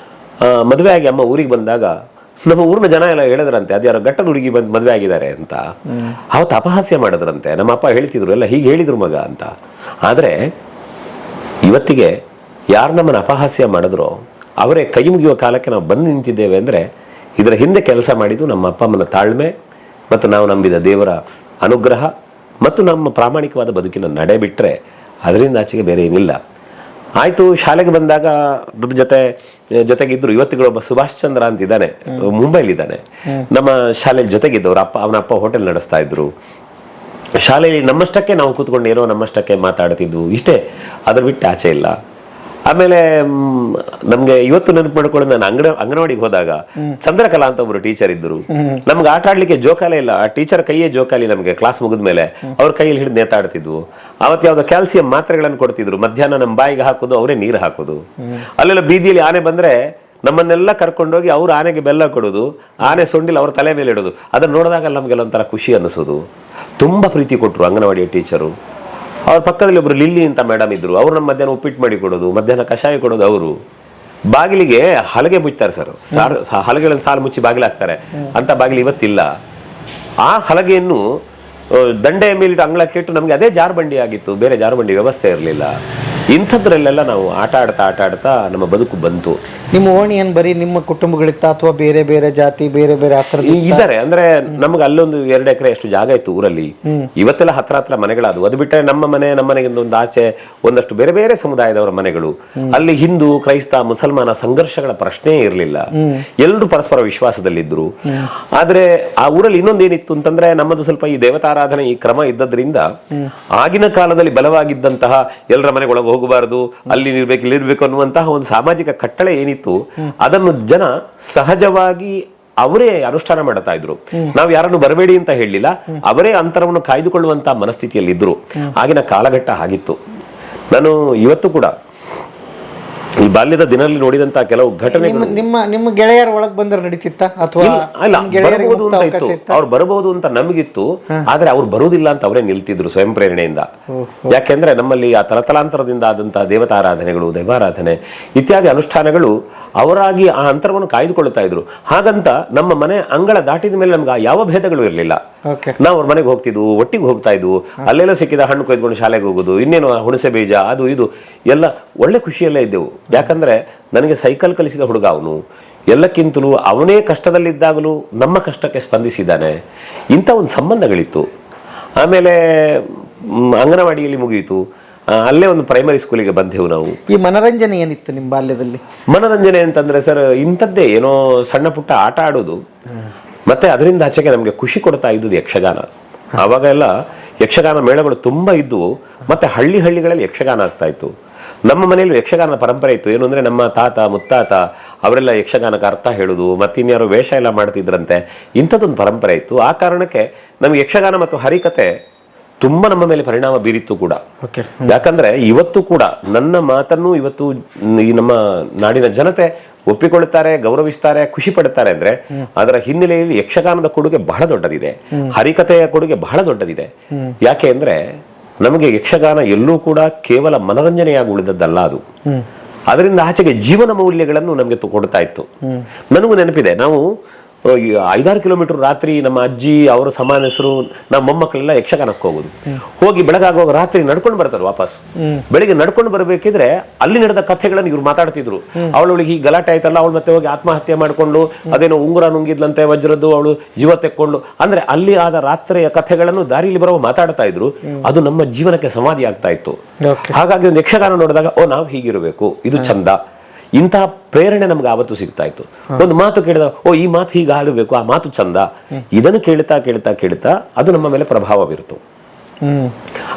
ಮದುವೆ ಆಗಿ ಅಮ್ಮ ಊರಿಗೆ ಬಂದಾಗ ನಮ್ಮ ಊರಿನ ಜನ ಎಲ್ಲ ಹೇಳಿದ್ರಂತೆ, ಅದ್ಯಾರೋ ಗಟ್ಟದ ಹುಡುಗಿ ಬಂದು ಮದುವೆ ಆಗಿದ್ದಾರೆ ಅಂತ. ಅವತ್ತು ಅಪಹಾಸ್ಯ ಮಾಡಿದ್ರಂತೆ. ನಮ್ಮ ಅಪ್ಪ ಹೇಳ್ತಿದ್ರು, ಎಲ್ಲ ಹೀಗೆ ಹೇಳಿದ್ರು ಮಗ ಅಂತ. ಆದರೆ ಇವತ್ತಿಗೆ ಯಾರು ನಮ್ಮನ್ನು ಅಪಹಾಸ್ಯ ಮಾಡಿದ್ರೋ ಅವರೇ ಕೈ ಮುಗಿಯುವ ಕಾಲಕ್ಕೆ ನಾವು ಬಂದು ನಿಂತಿದ್ದೇವೆ ಅಂದರೆ ಇದರ ಹಿಂದೆ ಕೆಲಸ ಮಾಡಿದ್ದು ನಮ್ಮ ಅಪ್ಪ ಅಮ್ಮನ ತಾಳ್ಮೆ ಮತ್ತು ನಾವು ನಂಬಿದ ದೇವರ ಅನುಗ್ರಹ ಮತ್ತು ನಮ್ಮ ಪ್ರಾಮಾಣಿಕವಾದ ಬದುಕಿನ ನಡೆ ಬಿಟ್ಟರೆ ಅದರಿಂದ ಆಚೆಗೆ ಬೇರೆ ಏನಿಲ್ಲ. ಆಯ್ತು, ಶಾಲೆಗೆ ಬಂದಾಗ ನಮ್ಮ ಜೊತೆಗಿದ್ರು. ಇವತ್ತಿಗೂ ಒಬ್ಬ ಸುಭಾಷ್ ಚಂದ್ರ ಅಂತ ಇದ್ದಾನೆ, ಮುಂಬೈಲಿದ್ದಾನೆ. ನಮ್ಮ ಶಾಲೆಯಲ್ಲಿ ಜೊತೆಗಿದ್ದವ್ರು. ಅವನ ಅಪ್ಪ ಹೋಟೆಲ್ ನಡೆಸ್ತಾ ಇದ್ರು. ಶಾಲೆಯಲ್ಲಿ ನಮ್ಮಷ್ಟಕ್ಕೆ ನಾವು ಕೂತ್ಕೊಂಡು ಏನೋ ನಮ್ಮಷ್ಟಕ್ಕೆ ಮಾತಾಡ್ತಿದ್ವು, ಇಷ್ಟೇ. ಅದ್ರ ಬಿಟ್ಟು ಆಚೆ ಇಲ್ಲ. ಆಮೇಲೆ ನಮ್ಗೆ ಇವತ್ತು ನೆನಪು ಮಾಡ್ಕೊಳ್ಳೋದು, ನಾನು ಅಂಗನವಾಡಿಗೆ ಹೋದಾಗ ಚಂದ್ರಕಲಾ ಅಂತ ಒಬ್ರು ಟೀಚರ್ ಇದ್ರು. ನಮ್ಗೆ ಆಟ ಆಡ್ಲಿಕ್ಕೆ ಜೋಕಾಲಿ ಇಲ್ಲ, ಆ ಟೀಚರ್ ಕೈಯೇ ಜೋಕಾಲಿ. ನಮ್ಗೆ ಕ್ಲಾಸ್ ಮುಗಿದ್ಮೇಲೆ ಅವ್ರ ಕೈಯಲ್ಲಿ ಹಿಡಿದು ನೇತಾಡ್ತಿದ್ವು. ಅವತ್ತು ಯಾವ್ದೋ ಕ್ಯಾಲ್ಸಿಯಂ ಮಾತ್ರೆಗಳನ್ನು ಕೊಡ್ತಿದ್ರು. ಮಧ್ಯಾಹ್ನ ನಮ್ಮ ಬಾಯಿಗೆ ಹಾಕೋದು, ಅವರೇ ನೀರು ಹಾಕೋದು. ಅಲ್ಲೆಲ್ಲ ಬೀದಿಯಲ್ಲಿ ಆನೆ ಬಂದ್ರೆ ನಮ್ಮನ್ನೆಲ್ಲ ಕರ್ಕೊಂಡೋಗಿ ಅವ್ರು ಆನೆಗೆ ಬೆಲ್ಲ ಕೊಡೋದು, ಆನೆ ಸೊಂಡಿಲ್ ಅವ್ರ ತಲೆ ಮೇಲೆ ಇಡೋದು. ಅದನ್ನ ನೋಡಿದಾಗ ನಮ್ಗೆಲ್ಲ ಒಂಥರ ಖುಷಿ ಅನ್ನಿಸೋದು. ತುಂಬಾ ಪ್ರೀತಿ ಕೊಟ್ರು ಅಂಗನವಾಡಿಯ ಟೀಚರು. ಅವ್ರ ಪಕ್ಕದಲ್ಲಿ ಒಬ್ರು ಲಿಲ್ಲಿ ಅಂತ ಮೇಡಮ್ ಇದ್ರು. ಅವ್ರು ನಮ್ಮ ಮಧ್ಯಾಹ್ನ ಉಪ್ಪಿಟ್ಟು ಮಾಡಿ ಕೊಡೋದು, ಮಧ್ಯಾಹ್ನ ಕಷಾಯ ಕೊಡೋದು. ಅವರು ಬಾಗಿಲಿಗೆ ಹಲಗೆ ಮುಚ್ತಾರೆ ಸರ್, ಹಲಗೆಗಳನ್ನು ಸಾಲು ಮುಚ್ಚಿ ಬಾಗಿಲಾಗ್ತಾರೆ ಅಂತ ಬಾಗಿಲು ಇವತ್ತಿಲ್ಲ. ಆ ಹಲಗೆಯನ್ನು ದಂಡೆಯ ಮೇಲಿಟ್ಟು ಅಂಗಳಕ್ಕೆ ಇಟ್ಟು ನಮಗೆ ಅದೇ ಜಾರುಬಂಡಿ ಆಗಿತ್ತು, ಬೇರೆ ಜಾರುಬಂಡಿ ವ್ಯವಸ್ಥೆ ಇರಲಿಲ್ಲ. ಇಂಥದ್ರಲ್ಲೆಲ್ಲ ನಾವು ಆಟ ಆಡ್ತಾ ನಮ್ಮ ಬದುಕು ಬಂತು. ನಿಮ್ಮ ಓಣಿ ಏನ್ ಬರೀ ನಿಮ್ಮ ಕುಟುಂಬಗಳಿತ್ತ ಅಥವಾ ಬೇರೆ ಬೇರೆ ಜಾತಿ ಬೇರೆ ಬೇರೆ ಆತರ ಇದ್ದಾರೆ? ಅಂದ್ರೆ ನಮ್ಗೆ ಅಲ್ಲೊಂದು 2 ಎಕರೆ ಅಷ್ಟು ಜಾಗ ಇತ್ತು ಊರಲ್ಲಿ. ಇವತ್ತೆಲ್ಲ ಹತ್ರ ಮನೆಗಳಾದವು. ಅದು ಬಿಟ್ಟರೆ ನಮ್ಮ ಮನೆಗಿಂದ ಒಂದು ಆಚೆ ಒಂದಷ್ಟು ಬೇರೆ ಬೇರೆ ಸಮುದಾಯದವರ ಮನೆಗಳು. ಅಲ್ಲಿ ಹಿಂದೂ, ಕ್ರೈಸ್ತ, ಮುಸಲ್ಮಾನ ಸಂಘರ್ಷಗಳ ಪ್ರಶ್ನೆ ಇರಲಿಲ್ಲ. ಎಲ್ಲರೂ ಪರಸ್ಪರ ವಿಶ್ವಾಸದಲ್ಲಿದ್ರು. ಆದ್ರೆ ಆ ಊರಲ್ಲಿ ಇನ್ನೊಂದೇನಿತ್ತು ಅಂತಂದ್ರೆ, ನಮ್ಮದು ಸ್ವಲ್ಪ ಈ ದೇವತಾರಾಧನೆ ಈ ಕ್ರಮ ಇದ್ದದ್ರಿಂದ ಆಗಿನ ಕಾಲದಲ್ಲಿ ಬಲವಾಗಿದ್ದಂತಹ ಎಲ್ಲರ ಮನೆಗೊಳಗೆ ಹೋಗಬಾರದು, ಅಲ್ಲಿ ಇಲ್ಲಿರ್ಬೇಕು ಅನ್ನುವಂತಹ ಒಂದು ಸಾಮಾಜಿಕ ಕಟ್ಟಳೆ ಏನಿತ್ತು, ಅದನ್ನು ಜನ ಸಹಜವಾಗಿ ಅವರೇ ಅನುಷ್ಠಾನ ಮಾಡ್ತಾ ಇದ್ರು. ನಾವು ಯಾರನ್ನು ಬರಬೇಡಿ ಅಂತ ಹೇಳಲಿಲ್ಲ, ಅವರೇ ಅಂತರವನ್ನು ಕಾಯ್ದುಕೊಳ್ಳುವಂತಹ ಮನಸ್ಥಿತಿಯಲ್ಲಿ ಇದ್ರು. ಆಗಿನ ಕಾಲಘಟ್ಟ ಆಗಿತ್ತು. ನಾನು ಇವತ್ತು ಕೂಡ ಈ ಬಾಲ್ಯದ ದಿನದಲ್ಲಿ ನೋಡಿದಂತಹ ಕೆಲವು ಘಟನೆಗಳು. ನಿಮ್ಮ ಗೆಳೆಯರ ಒಳಗ್ ಬಂದ್ರೆ ನಡೀತಿತ್ತ ಅಥವಾ ಬರಬಹುದು ಅಂತ ಇತ್ತು, ಅವ್ರು ಬರಬಹುದು ಅಂತ ನಮಗಿತ್ತು. ಆದ್ರೆ ಅವ್ರು ಬರುವುದಿಲ್ಲ ಅಂತ ಅವರೇ ನಿಲ್ತಿದ್ರು ಸ್ವಯಂ ಪ್ರೇರಣೆಯಿಂದ. ಯಾಕೆಂದ್ರೆ ನಮ್ಮಲ್ಲಿ ಆ ತಲತಲಾಂತರದಿಂದ ಆದಂತಹ ದೇವತಾರಾಧನೆಗಳು, ದೈವಾರಾಧನೆ ಇತ್ಯಾದಿ ಅನುಷ್ಠಾನಗಳು ಅವರಾಗಿ ಆ ಅಂತರವನ್ನು ಕಾಯ್ದುಕೊಳ್ಳುತ್ತಾ ಇದ್ರು. ಹಾಗಂತ ನಮ್ಮ ಮನೆ ಅಂಗಳ ದಾಟಿದ ಮೇಲೆ ನಮ್ಗೆ ಯಾವ ಭೇದಗಳು ಇರಲಿಲ್ಲ. ನಾವು ಅವ್ರ ಮನೆಗೆ ಹೋಗ್ತಿದ್ವು, ಒಟ್ಟಿಗೆ ಹೋಗ್ತಾ ಇದ್ವು. ಅಲ್ಲೆಲ್ಲೋ ಸಿಕ್ಕಿದ ಹಣ್ಣು ಕೊಯ್ದುಕೊಂಡು ಶಾಲೆಗೆ ಹೋಗೋದು, ಇನ್ನೇನು ಹುಣಸೆ ಬೀಜ ಅದು ಇದು ಎಲ್ಲ ಒಳ್ಳೆ ಖುಷಿಯಲ್ಲೇ ಇದ್ದೆವು. ಯಾಕಂದ್ರೆ ನನಗೆ ಸೈಕಲ್ ಕಲಿಸಿದ ಹುಡುಗ ಅವನು. ಎಲ್ಲಕ್ಕಿಂತಲೂ ಅವನೇ ಕಷ್ಟದಲ್ಲಿದ್ದಾಗಲೂ ನಮ್ಮ ಕಷ್ಟಕ್ಕೆ ಸ್ಪಂದಿಸಿದ್ದಾನೆ. ಇಂಥ ಒಂದು ಸಂಬಂಧಗಳಿತ್ತು. ಆಮೇಲೆ ಅಂಗನವಾಡಿಯಲ್ಲಿ ಮುಗಿಯಿತು. ಅಲ್ಲೇ ಒಂದು ಪ್ರೈಮರಿ ಸ್ಕೂಲಿಗೆ ಬಂದೆವು ನಾವು. ಈ ಮನರಂಜನೆ ಏನಿತ್ತು ನಿಮ್ಮ ಬಾಲ್ಯದಲ್ಲಿ? ಮನರಂಜನೆ ಅಂತಂದ್ರೆ ಸರ್, ಇಂಥದ್ದೇ ಏನೋ ಸಣ್ಣ ಪುಟ್ಟ ಆಟ ಆಡೋದು. ಮತ್ತೆ ಅದರಿಂದ ಆಚೆಗೆ ನಮಗೆ ಖುಷಿ ಕೊಡ್ತಾ ಇದ್ದುದು ಯಕ್ಷಗಾನ. ಆವಾಗ ಎಲ್ಲ ಯಕ್ಷಗಾನ ಮೇಳಗಳು ತುಂಬಾ ಇದ್ವು. ಮತ್ತೆ ಹಳ್ಳಿಗಳಲ್ಲಿ ಯಕ್ಷಗಾನ ಆಗ್ತಾ ಇತ್ತು. ನಮ್ಮ ಮನೆಯಲ್ಲಿ ಯಕ್ಷಗಾನ ಪರಂಪರೆ ಇತ್ತು. ಏನು ಅಂದರೆ ನಮ್ಮ ತಾತ ಮುತ್ತಾತ ಅವರೆಲ್ಲ ಯಕ್ಷಗಾನಕ್ಕೆ ಅರ್ಥ ಹೇಳುದು, ಮತ್ತಿನ್ಯಾರೋ ವೇಷ ಎಲ್ಲ ಮಾಡ್ತಿದ್ರಂತೆ. ಇಂಥದ್ದೊಂದು ಪರಂಪರೆ ಇತ್ತು. ಆ ಕಾರಣಕ್ಕೆ ನಮಗೆ ಯಕ್ಷಗಾನ ಮತ್ತು ಹರಿಕತೆ ತುಂಬ ನಮ್ಮ ಮೇಲೆ ಪರಿಣಾಮ ಬೀರಿತ್ತು ಕೂಡ. ಯಾಕಂದ್ರೆ ಇವತ್ತು ಕೂಡ ನನ್ನ ಮಾತನ್ನು ಇವತ್ತು ಈ ನಮ್ಮ ನಾಡಿನ ಜನತೆ ಒಪ್ಪಿಕೊಳ್ಳುತ್ತಾರೆ, ಗೌರವಿಸ್ತಾರೆ, ಖುಷಿ ಪಡುತ್ತಾರೆ ಅಂದ್ರೆ ಅದರ ಹಿನ್ನೆಲೆಯಲ್ಲಿ ಯಕ್ಷಗಾನದ ಕೊಡುಗೆ ಬಹಳ ದೊಡ್ಡದಿದೆ, ಹರಿಕತೆಯ ಕೊಡುಗೆ ಬಹಳ ದೊಡ್ಡದಿದೆ. ಯಾಕೆ ಅಂದ್ರೆ ನಮಗೆ ಯಕ್ಷಗಾನ ಎಲ್ಲೂ ಕೂಡ ಕೇವಲ ಮನರಂಜನೆಯಾಗಿ ಉಳಿದದ್ದಲ್ಲ, ಅದು ಅದರಿಂದ ಆಚೆಗೆ ಜೀವನ ಮೌಲ್ಯಗಳನ್ನು ನಮಗೆ ಕೊಡ್ತಾ ಇತ್ತು. ನನಗೂ ನೆನಪಿದೆ, ನಾವು 5-6 ಕಿಲೋಮೀಟರ್ ರಾತ್ರಿ ನಮ್ಮ ಅಜ್ಜಿ ಅವರ ಸಮಾನ ಹೆಸರು ನಮ್ಮ ಮೊಮ್ಮಕ್ಕಳೆಲ್ಲ ಯಕ್ಷಗಾನಕ್ಕೆ ಹೋಗುದು. ಹೋಗಿ ಬೆಳಗಾಗುವಾಗ ರಾತ್ರಿ ನಡ್ಕೊಂಡು ಬರ್ತಾರೆ ವಾಪಸ್. ಬೆಳಿಗ್ಗೆ ನಡ್ಕೊಂಡು ಬರಬೇಕಿದ್ರೆ ಅಲ್ಲಿ ನಡೆದ ಕಥೆಗಳನ್ನು ಇವ್ರು ಮಾತಾಡ್ತಿದ್ರು. ಅವಳಿಗೆ ಈ ಗಲಾಟೆ ಆಯ್ತಲ್ಲ, ಅವಳು ಮತ್ತೆ ಹೋಗಿ ಆತ್ಮಹತ್ಯೆ ಮಾಡ್ಕೊಂಡು ಅದೇನೋ ಉಂಗುರ ನುಂಗಿದ್ಲಂತೆ ವಜ್ರದ್ದು, ಅವಳು ಜೀವ ತೆಕ್ಕೊಂಡು, ಅಂದ್ರೆ ಅಲ್ಲಿ ಆದ ರಾತ್ರಿಯ ಕಥೆಗಳನ್ನು ದಾರಿಯಲ್ಲಿ ಬರೋ ಮಾತಾಡ್ತಾ ಇದ್ರು. ಅದು ನಮ್ಮ ಜೀವನಕ್ಕೆ ಸಮಾಧಿ ಆಗ್ತಾ ಇತ್ತು. ಹಾಗಾಗಿ ಒಂದು ಯಕ್ಷಗಾನ ನೋಡಿದಾಗ ನಾವು ಹೀಗಿರಬೇಕು, ಇದು ಚಂದ, ಇಂತಹ ಪ್ರೇರಣೆ ನಮ್ಗೆ ಆವತ್ತು ಸಿಗ್ತಾ ಇತ್ತು. ಒಂದು ಮಾತು ಕೇಳಿದ ಈ ಮಾತು ಹೀಗೆ ಆಡಬೇಕು, ಆ ಮಾತು ಚಂದ, ಇದನ್ನು ಕೇಳ್ತಾ ಕೇಳ್ತಾ ಕೇಳ್ತಾ ಅದು ನಮ್ಮ ಮೇಲೆ ಪ್ರಭಾವ ಬೀರ್ತು.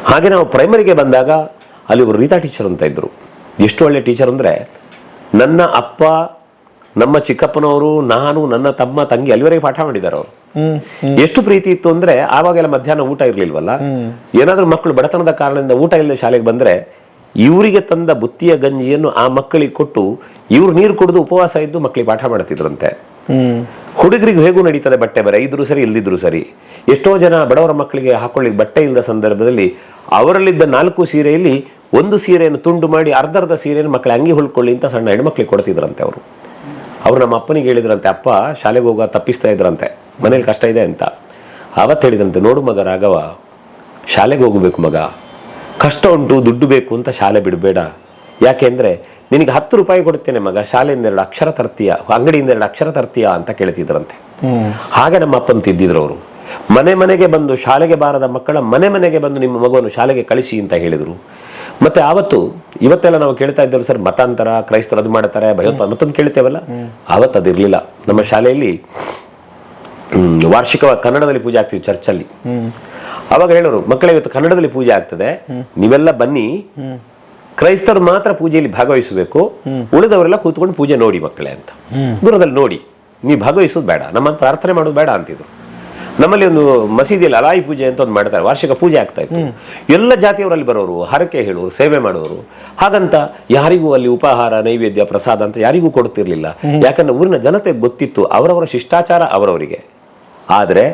ಹಾಗೆ ನಾವು ಪ್ರೈಮರಿಗೆ ಬಂದಾಗ ಅಲ್ಲಿ ಒಬ್ಬರು ರೀತಾ ಟೀಚರ್ ಅಂತ ಇದ್ರು. ಎಷ್ಟು ಒಳ್ಳೆ ಟೀಚರ್ ಅಂದ್ರೆ, ನನ್ನ ಅಪ್ಪ, ನಮ್ಮ ಚಿಕ್ಕಪ್ಪನವರು, ನಾನು, ನನ್ನ ತಮ್ಮ, ತಂಗಿ ಅಲ್ಲಿವರೆಗೆ ಪಾಠ ಮಾಡಿದ್ದಾರೆ ಅವರು. ಎಷ್ಟು ಪ್ರೀತಿ ಇತ್ತು ಅಂದ್ರೆ, ಆವಾಗೆಲ್ಲ ಮಧ್ಯಾಹ್ನ ಊಟ ಇರ್ಲಿಲ್ವಲ್ಲ, ಏನಾದ್ರೂ ಮಕ್ಕಳು ಬಡತನದ ಕಾರಣದಿಂದ ಊಟ ಇಲ್ಲದೆ ಶಾಲೆಗೆ ಬಂದ್ರೆ ಇವರಿಗೆ ತಂದ ಬುತ್ತಿಯ ಗಂಜಿಯನ್ನು ಆ ಮಕ್ಕಳಿಗೆ ಕೊಟ್ಟು ಇವ್ರು ನೀರು ಕುಡಿದು ಉಪವಾಸ ಇದ್ದು ಮಕ್ಕಳಿಗೆ ಪಾಠ ಮಾಡ್ತಿದ್ರಂತೆ. ಹುಡುಗರಿಗೆ ಹೇಗೂ ನಡೀತದೆ ಬಟ್ಟೆ ಬರೆ, ಇದ್ರು ಸರಿ ಇಲ್ದಿದ್ರು ಸರಿ. ಎಷ್ಟೋ ಜನ ಬಡವರ ಮಕ್ಕಳಿಗೆ ಹಾಕೊಳ್ಳಿಕ್ಕೆ ಬಟ್ಟೆ ಇಲ್ಲದ ಸಂದರ್ಭದಲ್ಲಿ ಅವರಲ್ಲಿದ್ದ 4 ಸೀರೆಯಲ್ಲಿ 1 ಸೀರೆಯನ್ನು ತುಂಡು ಮಾಡಿ ಅರ್ಧ ಸೀರೆಯನ್ನು ಮಕ್ಕಳ ಅಂಗಿ ಹೊಳ್ಕೊಳ್ಳಿ ಅಂತ ಸಣ್ಣ ಹೆಣ್ಮಕ್ಳಿಗೆ ಕೊಡ್ತಿದ್ರಂತೆ ಅವರು ನಮ್ಮ ಅಪ್ಪನಿಗೆ ಹೇಳಿದ್ರಂತೆ, ಅಪ್ಪ ಶಾಲೆಗೆ ಹೋಗ ತಪ್ಪಿಸ್ತಾ ಇದ್ರಂತೆ, ಮನೇಲಿ ಕಷ್ಟ ಇದೆ ಅಂತ. ಆವತ್ತು ಹೇಳಿದ್ರಂತೆ, ನೋಡು ಮಗ ರಾಘವ, ಶಾಲೆಗೆ ಹೋಗಬೇಕು ಮಗ, ಕಷ್ಟ ಉಂಟು, ದುಡ್ಡು ಬೇಕು ಅಂತ ಶಾಲೆ ಬಿಡಬೇಡ. ಯಾಕೆಂದ್ರೆ ನಿನಗೆ 10 ರೂಪಾಯಿ ಕೊಡ್ತೇನೆ ಮಗ, ಶಾಲೆಯಿಂದ 2 ಅಕ್ಷರ ತರ್ತೀಯ, ಅಂಗಡಿಯಿಂದ 2 ಅಕ್ಷರ ತರ್ತೀಯ ಅಂತ ಕೇಳ್ತಿದ್ರಂತೆ. ಹಾಗೆ ನಮ್ಮ ಅಪ್ಪನ ತಿದ್ದಿದ್ರು ಅವರು. ಮನೆ ಮನೆಗೆ ಬಂದು ಶಾಲೆಗೆ ಬಾರದ ಮಕ್ಕಳ ಮನೆಗೆ ಬಂದು ನಿಮ್ಮ ಮಗುವನ್ನು ಶಾಲೆಗೆ ಕಳಿಸಿ ಅಂತ ಹೇಳಿದರು. ಮತ್ತೆ ಇವತ್ತೆಲ್ಲ ನಾವು ಕೇಳ್ತಾ ಇದ್ದೇವೆ ಸರ್, ಮತಾಂತರ, ಕ್ರೈಸ್ತರು ಅದು ಮಾಡ್ತಾರೆ, ಭಯೋತ್ಪಾದನೆ ಮತ್ತೊಂದು ಕೇಳ್ತೇವಲ್ಲ, ಆವತ್ತು ಅದಿರ್ಲಿಲ್ಲ. ನಮ್ಮ ಶಾಲೆಯಲ್ಲಿ ವಾರ್ಷಿಕ ಕನ್ನಡದಲ್ಲಿ ಪೂಜೆ ಆಗ್ತಿತ್ತು ಚರ್ಚಲ್ಲಿ. ಅವಾಗ ಹೇಳೋರು, ಮಕ್ಕಳೇ ಇವತ್ತು ಕನ್ನಡದಲ್ಲಿ ಪೂಜೆ ಆಗ್ತದೆ, ನೀವೆಲ್ಲ ಬನ್ನಿ, ಕ್ರೈಸ್ತರು ಮಾತ್ರ ಪೂಜೆಯಲ್ಲಿ ಭಾಗವಹಿಸಬೇಕು, ಉಳಿದವರೆಲ್ಲ ಕೂತ್ಕೊಂಡು ಪೂಜೆ ನೋಡಿ ಮಕ್ಕಳೇ ಅಂತ. ದೂರದಲ್ಲಿ ನೋಡಿ, ನೀವು ಭಾಗವಹಿಸೋದು ಬೇಡ, ನಮ್ಮ ಪ್ರಾರ್ಥನೆ ಮಾಡೋದು ಬೇಡ ಅಂತಿದ್ರು. ನಮ್ಮಲ್ಲಿ ಒಂದು ಮಸೀದಿಯಲ್ಲಿ ಅಲಾಯಿ ಪೂಜೆ ಅಂತ ಒಂದು ಮಾಡ್ತಾರೆ, ವಾರ್ಷಿಕ ಪೂಜೆ ಆಗ್ತಾ ಇತ್ತು. ಎಲ್ಲ ಜಾತಿಯವರಲ್ಲಿ ಬರೋರು, ಹರಕೆ ಹೇಳೋರು, ಸೇವೆ ಮಾಡೋರು. ಹಾಗಂತ ಯಾರಿಗೂ ಅಲ್ಲಿ ಉಪಹಾರ, ನೈವೇದ್ಯ, ಪ್ರಸಾದ ಅಂತ ಯಾರಿಗೂ ಕೊಡ್ತಿರ್ಲಿಲ್ಲ. ಯಾಕಂದ್ರೆ ಊರಿನ ಜನತೆಗೆ ಗೊತ್ತಿತ್ತು ಅವರವರ ಶಿಷ್ಟಾಚಾರ ಅವರವರಿಗೆ. ಆದರೆ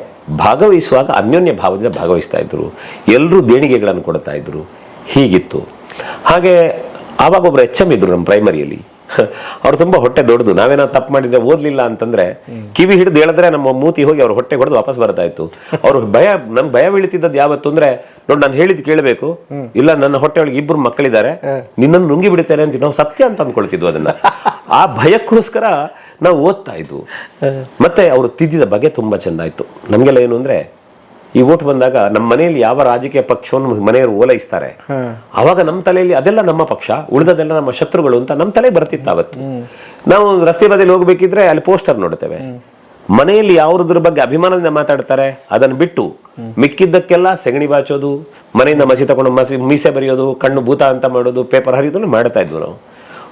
ಭಾಗವಹಿಸುವಾಗ ಅನ್ಯೋನ್ಯ ಭಾವದಿಂದ ಭಾಗವಹಿಸ್ತಾ ಇದ್ರು, ಎಲ್ಲರೂ ದೇಣಿಗೆಗಳನ್ನು ಕೊಡ್ತಾ ಇದ್ರು, ಹೀಗಿತ್ತು. ಹಾಗೆ ಆವಾಗ ಒಬ್ರು HM ಇದ್ರು ನಮ್ಮ ಪ್ರೈಮರಿಯಲ್ಲಿ. ಅವ್ರು ತುಂಬಾ ಹೊಟ್ಟೆ ದೊಡ್ಡದು. ನಾವೇನೋ ತಪ್ಪು ಮಾಡಿದ್ರೆ ಓದ್ಲಿಲ್ಲ ಅಂತಂದ್ರೆ ಕಿವಿ ಹಿಡಿದು ಹೇಳಿದ್ರೆ ನಮ್ಮ ಮೂತಿ ಹೋಗಿ ಅವ್ರ ಹೊಟ್ಟೆ ಹೊಡೆದು ವಾಪಸ್ ಬರ್ತಾ ಇತ್ತು. ಅವ್ರು ನನ್ ಭಯ ಬೀಳ್ತಿದ್ದದ್ದು ಯಾವತ್ತು ಅಂದ್ರೆ, ನೋಡಿ ನಾನು ಹೇಳಿದ್ ಕೇಳಬೇಕು, ಇಲ್ಲ ನನ್ನ ಹೊಟ್ಟೆ ಒಳಗೆ 2 ಮಕ್ಕಳಿದ್ದಾರೆ, ನಿನ್ನನ್ನು ನುಂಗಿ ಬಿಡುತ್ತೇನೆ ಅಂತ ನಾವು ಸತ್ಯ ಅಂತ ಅಂದ್ಕೊಳ್ತಿದ್ವು. ಅದನ್ನ ಆ ಭಯಕ್ಕೋಸ್ಕರ ನಾವು ಓದ್ತಾ ಇದ್ವು. ಮತ್ತೆ ಅವರು ತಿದ್ದಿದ ಬಗೆ ತುಂಬಾ ಚೆಂದ ಆಯ್ತು. ನಮ್ಗೆಲ್ಲ ಏನು ಅಂದ್ರೆ, ಈ ಓಟ್ ಬಂದಾಗ ನಮ್ಮ ಮನೆಯಲ್ಲಿ ಯಾವ ರಾಜಕೀಯ ಪಕ್ಷವನ್ನು ಮನೆಯವರು ಓಲೈಸ್ತಾರೆ, ಅವಾಗ ನಮ್ಮ ತಲೆಯಲ್ಲಿ ಅದೆಲ್ಲ ನಮ್ಮ ಪಕ್ಷ, ಉಳಿದದೆಲ್ಲ ನಮ್ಮ ಶತ್ರುಗಳು ಅಂತ ನಮ್ಮ ತಲೆ ಬರ್ತಿತ್ತು. ಅವತ್ತು ನಾವು ರಸ್ತೆ ಬದಿಯಲ್ಲಿ ಹೋಗ್ಬೇಕಿದ್ರೆ ಅಲ್ಲಿ ಪೋಸ್ಟರ್ ನೋಡ್ತೇವೆ. ಮನೆಯಲ್ಲಿ ಯಾವ್ದ್ರ ಬಗ್ಗೆ ಅಭಿಮಾನದಿಂದ ಮಾತಾಡ್ತಾರೆ ಅದನ್ನು ಬಿಟ್ಟು ಮಿಕ್ಕಿದ್ದಕ್ಕೆಲ್ಲ ಸೆಗಣಿ ಬಾಚೋದು, ಮನೆಯಿಂದ ಮಸಿ ತಗೊಂಡು ಮೀಸೆ ಬರೆಯೋದು, ಕಣ್ಣು ಭೂತ ಅಂತ ಮಾಡೋದು, ಪೇಪರ್ ಹರಿಯೋದನ್ನು ಮಾಡ್ತಾ ಇದ್ವು ನಾವು.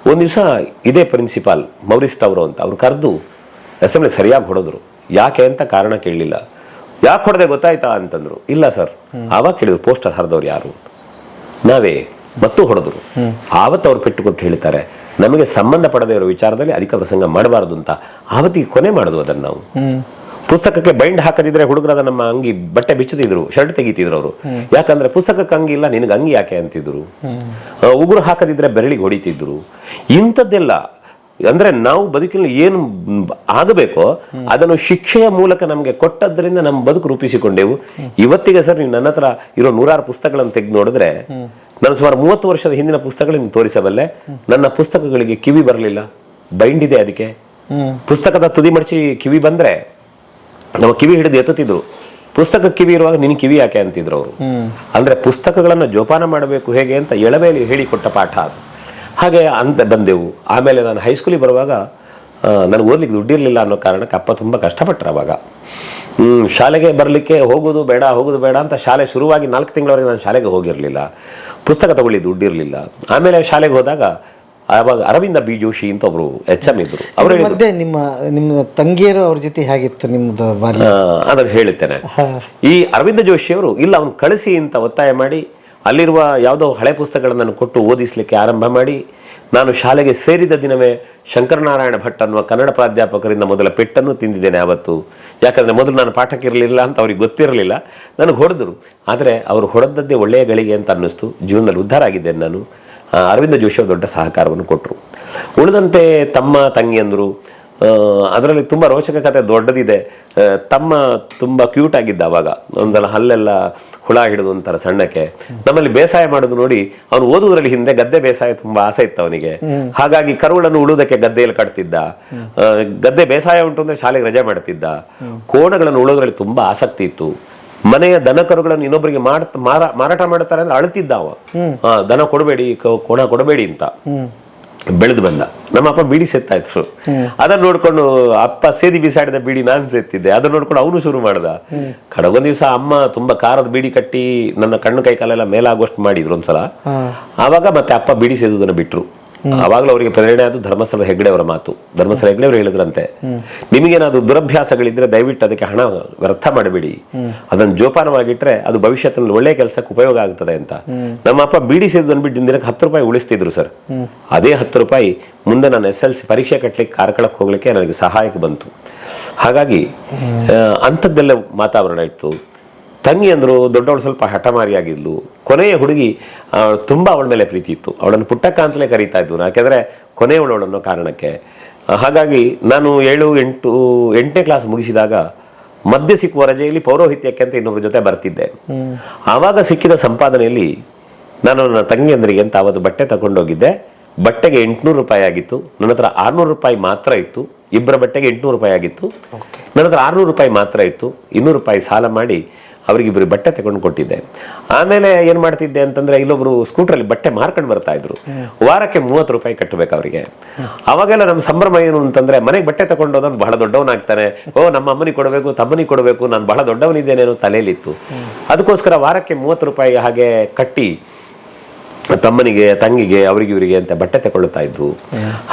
ಒಂದ್ ದಿವಸ ಇದೇ ಪ್ರಿನ್ಸಿಪಾಲ್ ಮೌರಿಸ್ ಟವರು ಅಂತ ಅವ್ರು ಕರೆದು ಅಸೆಂಬ್ಲಿ ಸರಿಯಾಗಿ ಹೊಡೆದ್ರು. ಯಾಕೆ ಅಂತ ಕಾರಣ ಕೇಳಲಿಲ್ಲ. ಯಾಕೆ ಹೊಡೆದೆ ಗೊತ್ತಾಯ್ತಾ ಅಂತಂದ್ರು. ಇಲ್ಲ ಸರ್. ಆವಾಗ ಕೇಳಿದ್ರು, ಪೋಸ್ಟರ್ ಹರಿದವ್ರು ಯಾರು? ನಾವೇ. ಮತ್ತು ಹೊಡೆದ್ರು. ಆವತ್ತು ಅವ್ರು ಪೆಟ್ಟು ಕೊಟ್ಟು ಹೇಳ್ತಾರೆ, ನಮಗೆ ಸಂಬಂಧ ಪಡದೇ ಇರೋ ವಿಚಾರದಲ್ಲಿ ಅಧಿಕ ಪ್ರಸಂಗ ಮಾಡಬಾರದು ಅಂತ. ಆವತ್ತಿಗೆ ಕೊನೆ ಮಾಡುದು ಅದನ್ನು ನಾವು. ಪುಸ್ತಕಕ್ಕೆ ಬೈಂಡ್ ಹಾಕದಿದ್ರೆ ಹುಡುಗರಾದ ನಮ್ಮ ಅಂಗಿ ಬಟ್ಟೆ ಬಿಚ್ಚುತ್ತಿದ್ರು, ಶರ್ಟ್ ತೆಗಿತಿದ್ರು ಅವರು. ಯಾಕಂದ್ರೆ ಪುಸ್ತಕಕ್ಕೆ ಅಂಗಿ ಇಲ್ಲ, ನಿನಗೆ ಅಂಗಿ ಯಾಕೆ ಅಂತಿದ್ರು. ಉಗುರು ಹಾಕದಿದ್ರೆ ಬೆರಳಿಗೆ ಹೊಡಿತಿದ್ರು. ಇಂಥದ್ದೆಲ್ಲ ಅಂದ್ರೆ ನಾವು ಬದುಕಿನಲ್ಲಿ ಏನು ಆಗಬೇಕೋ ಅದನ್ನು ಶಿಕ್ಷೆಯ ಮೂಲಕ ನಮ್ಗೆ ಕೊಟ್ಟದ್ರಿಂದ ನಮ್ಮ ಬದುಕು ರೂಪಿಸಿಕೊಂಡೆವು. ಇವತ್ತಿಗೆ ಸರ್ ನೀವು ನನ್ನ ಹತ್ರ ಇರೋ 100 ಪುಸ್ತಕಗಳನ್ನು ತೆಗೆದು ನೋಡಿದ್ರೆ, ನಾನು ಸುಮಾರು 30 ವರ್ಷದ ಹಿಂದಿನ ಪುಸ್ತಕಗಳನ್ನು ತೋರಿಸಬಲ್ಲೆ. ನನ್ನ ಪುಸ್ತಕಗಳಿಗೆ ಕಿವಿ ಬರಲಿಲ್ಲ, ಬೈಂಡ್ ಇದೆ ಅದಕ್ಕೆ. ಪುಸ್ತಕದ ತುದಿ ಮಡಚಿ ಕಿವಿ ಬಂದ್ರೆ ನಮ್ಮ ಕಿವಿ ಹಿಡಿದು ಎತ್ತುತ್ತಿದ್ರು. ಪುಸ್ತಕ ಕಿವಿ ಇರುವಾಗ ನಿನ್ ಕಿವಿ ಯಾಕೆ ಅಂತಿದ್ರು ಅವರು. ಅಂದ್ರೆ ಪುಸ್ತಕಗಳನ್ನ ಜೋಪಾನ ಮಾಡಬೇಕು ಹೇಗೆ ಅಂತ ಎಳವೆಯಲ್ಲಿ ಹೇಳಿಕೊಟ್ಟ ಪಾಠ ಅದು. ಹಾಗೆ ಅಂತ ಬಂದೆವು. ಆಮೇಲೆ ನಾನು ಹೈಸ್ಕೂಲಿಗೆ ಬರುವಾಗ ನನಗೆ ಓದ್ಲಿಕ್ಕೆ ದುಡ್ಡಿರ್ಲಿಲ್ಲ ಅನ್ನೋ ಕಾರಣಕ್ಕೆ ಅಪ್ಪ ತುಂಬಾ ಕಷ್ಟಪಟ್ಟರು. ಅವಾಗ ಶಾಲೆಗೆ ಬರಲಿಕ್ಕೆ ಹೋಗೋದು ಬೇಡ ಅಂತ ಶಾಲೆ ಶುರುವಾಗಿ 4 ತಿಂಗಳವರೆಗೆ ನಾನು ಶಾಲೆಗೆ ಹೋಗಿರಲಿಲ್ಲ. ಪುಸ್ತಕ ತಗೊಳ್ಳಿ ದುಡ್ಡಿರಲಿಲ್ಲ. ಆಮೇಲೆ ಶಾಲೆಗೆ ಹೋದಾಗ ಆವಾಗ ಅರವಿಂದ ಬಿ ಜೋಶಿ ಅಂತ ಒಬ್ರು HM ಇದ್ರು. ಅವರು ಮಧ್ಯೆ ನಿಮ್ಮ ತಂಗಿಯರು ಅವ್ರ ಜೊತೆ ಹೇಗಿತ್ತು ನಿಮ್ದು ಬಾಲ್ಯ? ಅದನ್ನು ಹೇಳುತ್ತೇನೆ. ಈ ಅರವಿಂದ ಜೋಶಿ ಅವರು ಇಲ್ಲ ಅವ್ನು ಕಳಿಸಿ ಅಂತ ಒತ್ತಾಯ ಮಾಡಿ ಅಲ್ಲಿರುವ ಯಾವುದೋ ಹಳೆ ಪುಸ್ತಕಗಳನ್ನು ಕೊಟ್ಟು ಓದಿಸ್ಲಿಕ್ಕೆ ಆರಂಭ ಮಾಡಿ ನಾನು ಶಾಲೆಗೆ ಸೇರಿದ ದಿನವೇ ಶಂಕರನಾರಾಯಣ ಭಟ್ ಅನ್ನುವ ಕನ್ನಡ ಪ್ರಾಧ್ಯಾಪಕರಿಂದ ಮೊದಲ ಪೆಟ್ಟನ್ನು ತಿಂದಿದ್ದೇನೆ ಆವತ್ತು. ಯಾಕಂದರೆ ಮೊದಲು ನಾನು ಪಾಠಕ್ಕೆ ಇರಲಿಲ್ಲ ಅಂತ ಅವ್ರಿಗೆ ಗೊತ್ತಿರಲಿಲ್ಲ, ನನಗೆ ಹೊಡೆದರು. ಆದರೆ ಅವರು ಹೊಡೆದದ್ದೇ ಒಳ್ಳೆಯ ಗಳಿಗೆ ಅಂತ ಅನ್ನಿಸ್ತು. ಜೀವನದಲ್ಲಿ ಉದ್ಧಾರ ಆಗಿದ್ದೇನೆ ನಾನು. ಅರವಿಂದ ಜೋಶಿ ಅವರು ದೊಡ್ಡ ಸಹಕಾರವನ್ನು ಕೊಟ್ಟರು. ಉಳಿದಂತೆ ತಮ್ಮ ತಂಗಿಯಂದರು, ಅದರಲ್ಲಿ ತುಂಬ ರೋಚಕ ಕಥೆ ದೊಡ್ಡದಿದೆ. ತಮ್ಮ ತುಂಬ ಕ್ಯೂಟ್ ಆಗಿದ್ದ ಅವಾಗ, ಒಂದೆಲ್ಲ ಹಲ್ಲೆಲ್ಲ ಹುಳ ಹಿಡಿದು ಒಂಥರ ಸಣ್ಣಕ್ಕೆ. ನಮ್ಮಲ್ಲಿ ಬೇಸಾಯ ಮಾಡೋದು ನೋಡಿ ಅವನು ಓದುವುದರಲ್ಲಿ ಹಿಂದೆ ಗದ್ದೆ ಬೇಸಾಯ ತುಂಬಾ ಆಸೆ ಇತ್ತು ಅವನಿಗೆ. ಹಾಗಾಗಿ ಕರುಗಳನ್ನು ಉಳುವುದಕ್ಕೆ ಗದ್ದೆಯಲ್ಲಿ ಕಟ್ತಿದ್ದ. ಗದ್ದೆ ಬೇಸಾಯ ಉಂಟು ಅಂದ್ರೆ ಶಾಲೆಗೆ ರಜೆ ಮಾಡ್ತಿದ್ದ. ಕೋಣಗಳನ್ನು ಉಳೋದ್ರಲ್ಲಿ ತುಂಬಾ ಆಸಕ್ತಿ ಇತ್ತು. ಮನೆಯ ದನ ಕರುಗಳನ್ನು ಇನ್ನೊಬ್ಬರಿಗೆ ಮಾರಾಟ ಮಾಡ್ತಾರೆ ಅಂದ್ರೆ ಅಳ್ತಿದ್ದ ಅವ. ದನ ಕೊಡಬೇಡಿ, ಕೋಣ ಕೊಡಬೇಡಿ ಅಂತ. ಬೆಳೆದು ಬಂದ. ನಮ್ಮ ಅಪ್ಪ ಬೀಡಿ ಸೇತ್ತಾ ಇದ್ರು. ಅದನ್ನ ನೋಡ್ಕೊಂಡು ಅಪ್ಪ ಸೇದಿ ಬಿಸಾಡಿದ ಬೀಡಿ ನಾನು ಸೇತ್ತಿದ್ದೆ. ಅದನ್ನ ನೋಡ್ಕೊಂಡು ಅವನು ಶುರು ಮಾಡ್ದ. ಕಡಗೊಂದ್ ದಿವಸ ಅಮ್ಮ ತುಂಬಾ ಖಾರದ ಬೀಡಿ ಕಟ್ಟಿ ನನ್ನ ಕಣ್ಣು ಕೈ ಕಾಲೆಲ್ಲ ಮೇಲಾಗುವಷ್ಟು ಮಾಡಿದ್ರು ಒಂದ್ಸಲ. ಆವಾಗ ಮತ್ತೆ ಅಪ್ಪ ಬೀಡಿ ಸೇದುದನ್ನು ಬಿಟ್ರು. ಆವಾಗಲೂ ಅವರಿಗೆ ಪ್ರೇರಣೆ ಆದ ಧರ್ಮಸ್ಥಳ ಹೆಗ್ಡೆ ಅವರ ಮಾತು. ಧರ್ಮಸ್ಥಳ ಹೆಗ್ಡೆ ಅವರು ಹೇಳಿದ್ರಂತೆ, ನಿಮಗೇನಾದ್ರು ದುರಭ್ಯಾಸಗಳಿದ್ರೆ ದಯವಿಟ್ಟು ಅದಕ್ಕೆ ಹಣ ವ್ಯರ್ಥ ಮಾಡಬೇಡಿ, ಅದನ್ನು ಜೋಪಾನವಾಗಿಟ್ರೆ ಅದು ಭವಿಷ್ಯದಲ್ಲಿ ಒಳ್ಳೆ ಕೆಲಸಕ್ಕೆ ಉಪಯೋಗ ಆಗ್ತದೆ ಅಂತ. ನಮ್ಮ ಅಪ್ಪ ಬೀಡಿ ಸೇದುದನ್ನು ಬಿಟ್ಟು ದಿನಕ್ಕೆ 10 ರೂಪಾಯಿ ಉಳಿಸ್ತಿದ್ರು ಸರ್. ಅದೇ 10 ರೂಪಾಯಿ ಮುಂದೆ ನಾನು SLC ಪರೀಕ್ಷೆ ಕಟ್ಟಲಿಕ್ಕೆ ಕಾರ್ಕಳಕ್ಕೆ ಹೋಗ್ಲಿಕ್ಕೆ ನನಗೆ ಸಹಾಯಕ್ಕೆ ಬಂತು. ಹಾಗಾಗಿ ಅಂಥದ್ದೆಲ್ಲ ವಾತಾವರಣ ಇತ್ತು. ತಂಗಿ ಅಂದ್ರು ದೊಡ್ಡವಳು ಸ್ವಲ್ಪ ಹಠಮಾರಿಯಾಗಿದ್ಲು. ಕೊನೆಯ ಹುಡುಗಿ ತುಂಬ ಅವಳ ಮೇಲೆ ಪ್ರೀತಿ ಇತ್ತು. ಅವಳನ್ನು ಪುಟ್ಟಕ್ಕ ಅಂತಲೇ ಕರೀತಾ ಇದ್ವು, ಯಾಕೆಂದರೆ ಕೊನೆಯವಳು ಅನ್ನೋ ಕಾರಣಕ್ಕೆ. ಹಾಗಾಗಿ ನಾನು 8ನೇ ಕ್ಲಾಸ್ ಮುಗಿಸಿದಾಗ ಮಧ್ಯೆ ಸಿಕ್ಕುವ ರಜೆಯಲ್ಲಿ ಪೌರೋಹಿತ್ಯಕ್ಕೆ ಅಂತ ಇನ್ನೊಬ್ಬರ ಜೊತೆ ಬರ್ತಿದ್ದೆ. ಆವಾಗ ಸಿಕ್ಕಿದ ಸಂಪಾದನೆಯಲ್ಲಿ ನಾನು ನನ್ನ ತಂಗಿಯಂದರಿಗೆ ಅಂತ ಅವತ್ತು ಬಟ್ಟೆ ತಗೊಂಡೋಗಿದ್ದೆ. ಬಟ್ಟೆಗೆ 800 ರೂಪಾಯಿ ಆಗಿತ್ತು. ನನ್ನ ಹತ್ರ 600 ರೂಪಾಯಿ ಮಾತ್ರ ಇತ್ತು. ಇಬ್ಬರ ಬಟ್ಟೆಗೆ 800 ರೂಪಾಯಿ ಆಗಿತ್ತು. ನನ್ನ ಹತ್ರ 600 ರೂಪಾಯಿ ಮಾತ್ರ ಇತ್ತು. 200 ರೂಪಾಯಿ ಸಾಲ ಮಾಡಿ ಅವರಿಗಿಬ್ಬರು ಬಟ್ಟೆ ತಗೊಂಡು ಕೊಟ್ಟಿದ್ದೆ. ಆಮೇಲೆ ಏನ್ ಮಾಡ್ತಿದ್ದೆ ಅಂತಂದ್ರೆ, ಇಲ್ಲೊಬ್ರು ಸ್ಕೂಟ್ರಲ್ಲಿ ಬಟ್ಟೆ ಮಾರ್ಕೊಂಡು ಬರ್ತಾ ಇದ್ರು. ವಾರಕ್ಕೆ 30 ರೂಪಾಯಿ ಕಟ್ಟಬೇಕು ಅವರಿಗೆ. ಅವಾಗೆಲ್ಲ ನಮ್ಮ ಸಂಭ್ರಮ ಏನು ಅಂತಂದ್ರೆ, ಮನೆಗೆ ಬಟ್ಟೆ ತಗೊಂಡೋದನ್ನು ಬಹಳ ದೊಡ್ಡವನಾಗ್ತಾನೆ, ನಮ್ಮ ಅಮ್ಮನಿಗೆ ಕೊಡಬೇಕು, ತಮ್ಮನಿಗೆ ಕೊಡಬೇಕು, ನಾನು ಬಹಳ ದೊಡ್ಡವನಿದ್ದೇನೇನೋ ತಲೆಯಲ್ಲಿತ್ತು. ಅದಕ್ಕೋಸ್ಕರ ವಾರಕ್ಕೆ 30 ರೂಪಾಯಿ ಹಾಗೆ ಕಟ್ಟಿ ತಮ್ಮನಿಗೆ, ತಂಗಿಗೆ, ಇವರಿಗೆ ಅಂತ ಬಟ್ಟೆ ತಗೊಳ್ತಾ ಇದ್ದು.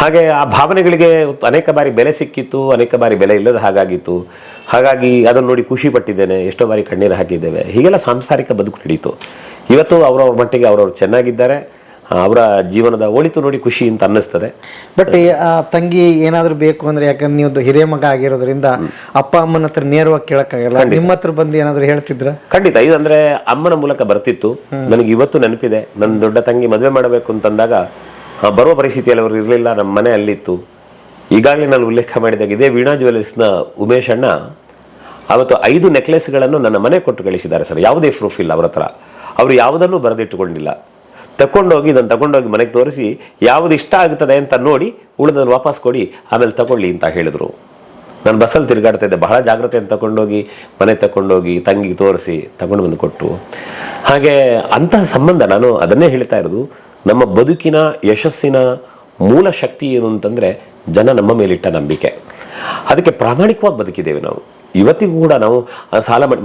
ಹಾಗೆ ಆ ಭಾವನೆಗಳಿಗೆ ಅನೇಕ ಬಾರಿ ಬೆಲೆ ಸಿಕ್ಕಿತ್ತು, ಅನೇಕ ಬಾರಿ ಬೆಲೆ ಇಲ್ಲದ ಹಾಗಾಗಿತ್ತು. ಹಾಗಾಗಿ ಅದನ್ನು ನೋಡಿ ಖುಷಿ ಪಟ್ಟಿದ್ದೇನೆ, ಎಷ್ಟೋ ಬಾರಿ ಕಣ್ಣೀರು ಹಾಕಿದ್ದೇವೆ. ಹೀಗೆಲ್ಲ ಸಾಂಸಾರಿಕ ಬದುಕು ನಡೀತು. ಇವತ್ತು ಅವರವ್ರ ಮಟ್ಟಿಗೆ ಅವರವ್ರು ಚೆನ್ನಾಗಿದ್ದಾರೆ. ಅವರ ಜೀವನದ ಒಳಿತು ನೋಡಿ ಖುಷಿ ಅಂತ ಅನ್ನಿಸ್ತದೆ. ಬಟ್ ತಂಗಿ ಏನಾದ್ರು ಬೇಕು ಅಂದ್ರೆ, ಯಾಕಂದ್ರೆ ನೀವು ಹಿರಿಯ ಮಗ ಆಗಿರೋದ್ರಿಂದ ಅಪ್ಪ ಅಮ್ಮನ ಹತ್ರ ನೇರವಾಗಿ ಕೇಳಕ್ಕಾಗಲ್ಲ, ನಿಮ್ಮ ಹತ್ರ ಬಂದು ಏನಾದ್ರು ಹೇಳ್ತಿದ್ರ? ಖಂಡಿತ. ಇದಂದ್ರೆ ಅಮ್ಮನ ಮೂಲಕ ಬರ್ತಿತ್ತು. ನನಗೆ ಇವತ್ತು ನೆನಪಿದೆ, ನನ್ನ ದೊಡ್ಡ ತಂಗಿ ಮದುವೆ ಮಾಡಬೇಕು ಅಂತಂದಾಗ ಬರುವ ಪರಿಸ್ಥಿತಿಯಲ್ಲಿ ಅವರು ಇರಲಿಲ್ಲ. ನಮ್ಮ ಮನೆ ಅಲ್ಲಿತ್ತು. ಈಗಾಗಲೇ ನಾನು ಉಲ್ಲೇಖ ಮಾಡಿದಾಗ ಇದೇ ವೀಣಾ ಜ್ಯುವೆಲರ್ಸ್ನ ಉಮೇಶ್ ಅಣ್ಣ ಅವತ್ತು 5 ನೆಕ್ಲೆಸ್ಗಳನ್ನು ನನ್ನ ಮನೆ ಕೊಟ್ಟು ಕಳಿಸಿದ್ದಾರೆ ಸರ್. ಯಾವುದೇ ಪ್ರೂಫ್ ಇಲ್ಲ ಅವರ ಹತ್ರ. ಅವರು ಯಾವುದನ್ನು ಬರೆದಿಟ್ಟುಕೊಂಡಿಲ್ಲ. ಇದನ್ನು ತಗೊಂಡೋಗಿ ಮನೆಗೆ ತೋರಿಸಿ ಯಾವುದು ಇಷ್ಟ ಆಗುತ್ತದೆ ಅಂತ ನೋಡಿ ಉಳಿದನ್ನು ವಾಪಸ್ ಕೊಡಿ, ಆಮೇಲೆ ತಗೊಳ್ಳಿ ಅಂತ ಹೇಳಿದ್ರು. ನಾನು ಬಸ್ಸಲ್ಲಿ ತಿರುಗಾಡ್ತಾ ಇದ್ದೆ, ಬಹಳ ಜಾಗ್ರತೆಯನ್ನು ತಗೊಂಡೋಗಿ ಮನೆ ತಗೊಂಡೋಗಿ ತಂಗಿಗೆ ತೋರಿಸಿ ತಗೊಂಡು ಬಂದು ಕೊಟ್ಟು. ಹಾಗೆ ಅಂತಹ ಸಂಬಂಧ, ನಾನು ಅದನ್ನೇ ಹೇಳ್ತಾ ಇರೋದು, ನಮ್ಮ ಬದುಕಿನ ಯಶಸ್ಸಿನ ಮೂಲ ಶಕ್ತಿ ಏನು ಅಂತಂದರೆ ಜನ ನಮ್ಮ ಮೇಲಿಟ್ಟ ನಂಬಿಕೆ. ಅದಕ್ಕೆ ಪ್ರಾಮಾಣಿಕವಾಗಿ ಬದುಕಿದ್ದೇವೆ ನಾವು. ಇವತ್ತಿಗೂ ಕೂಡ ನಾವು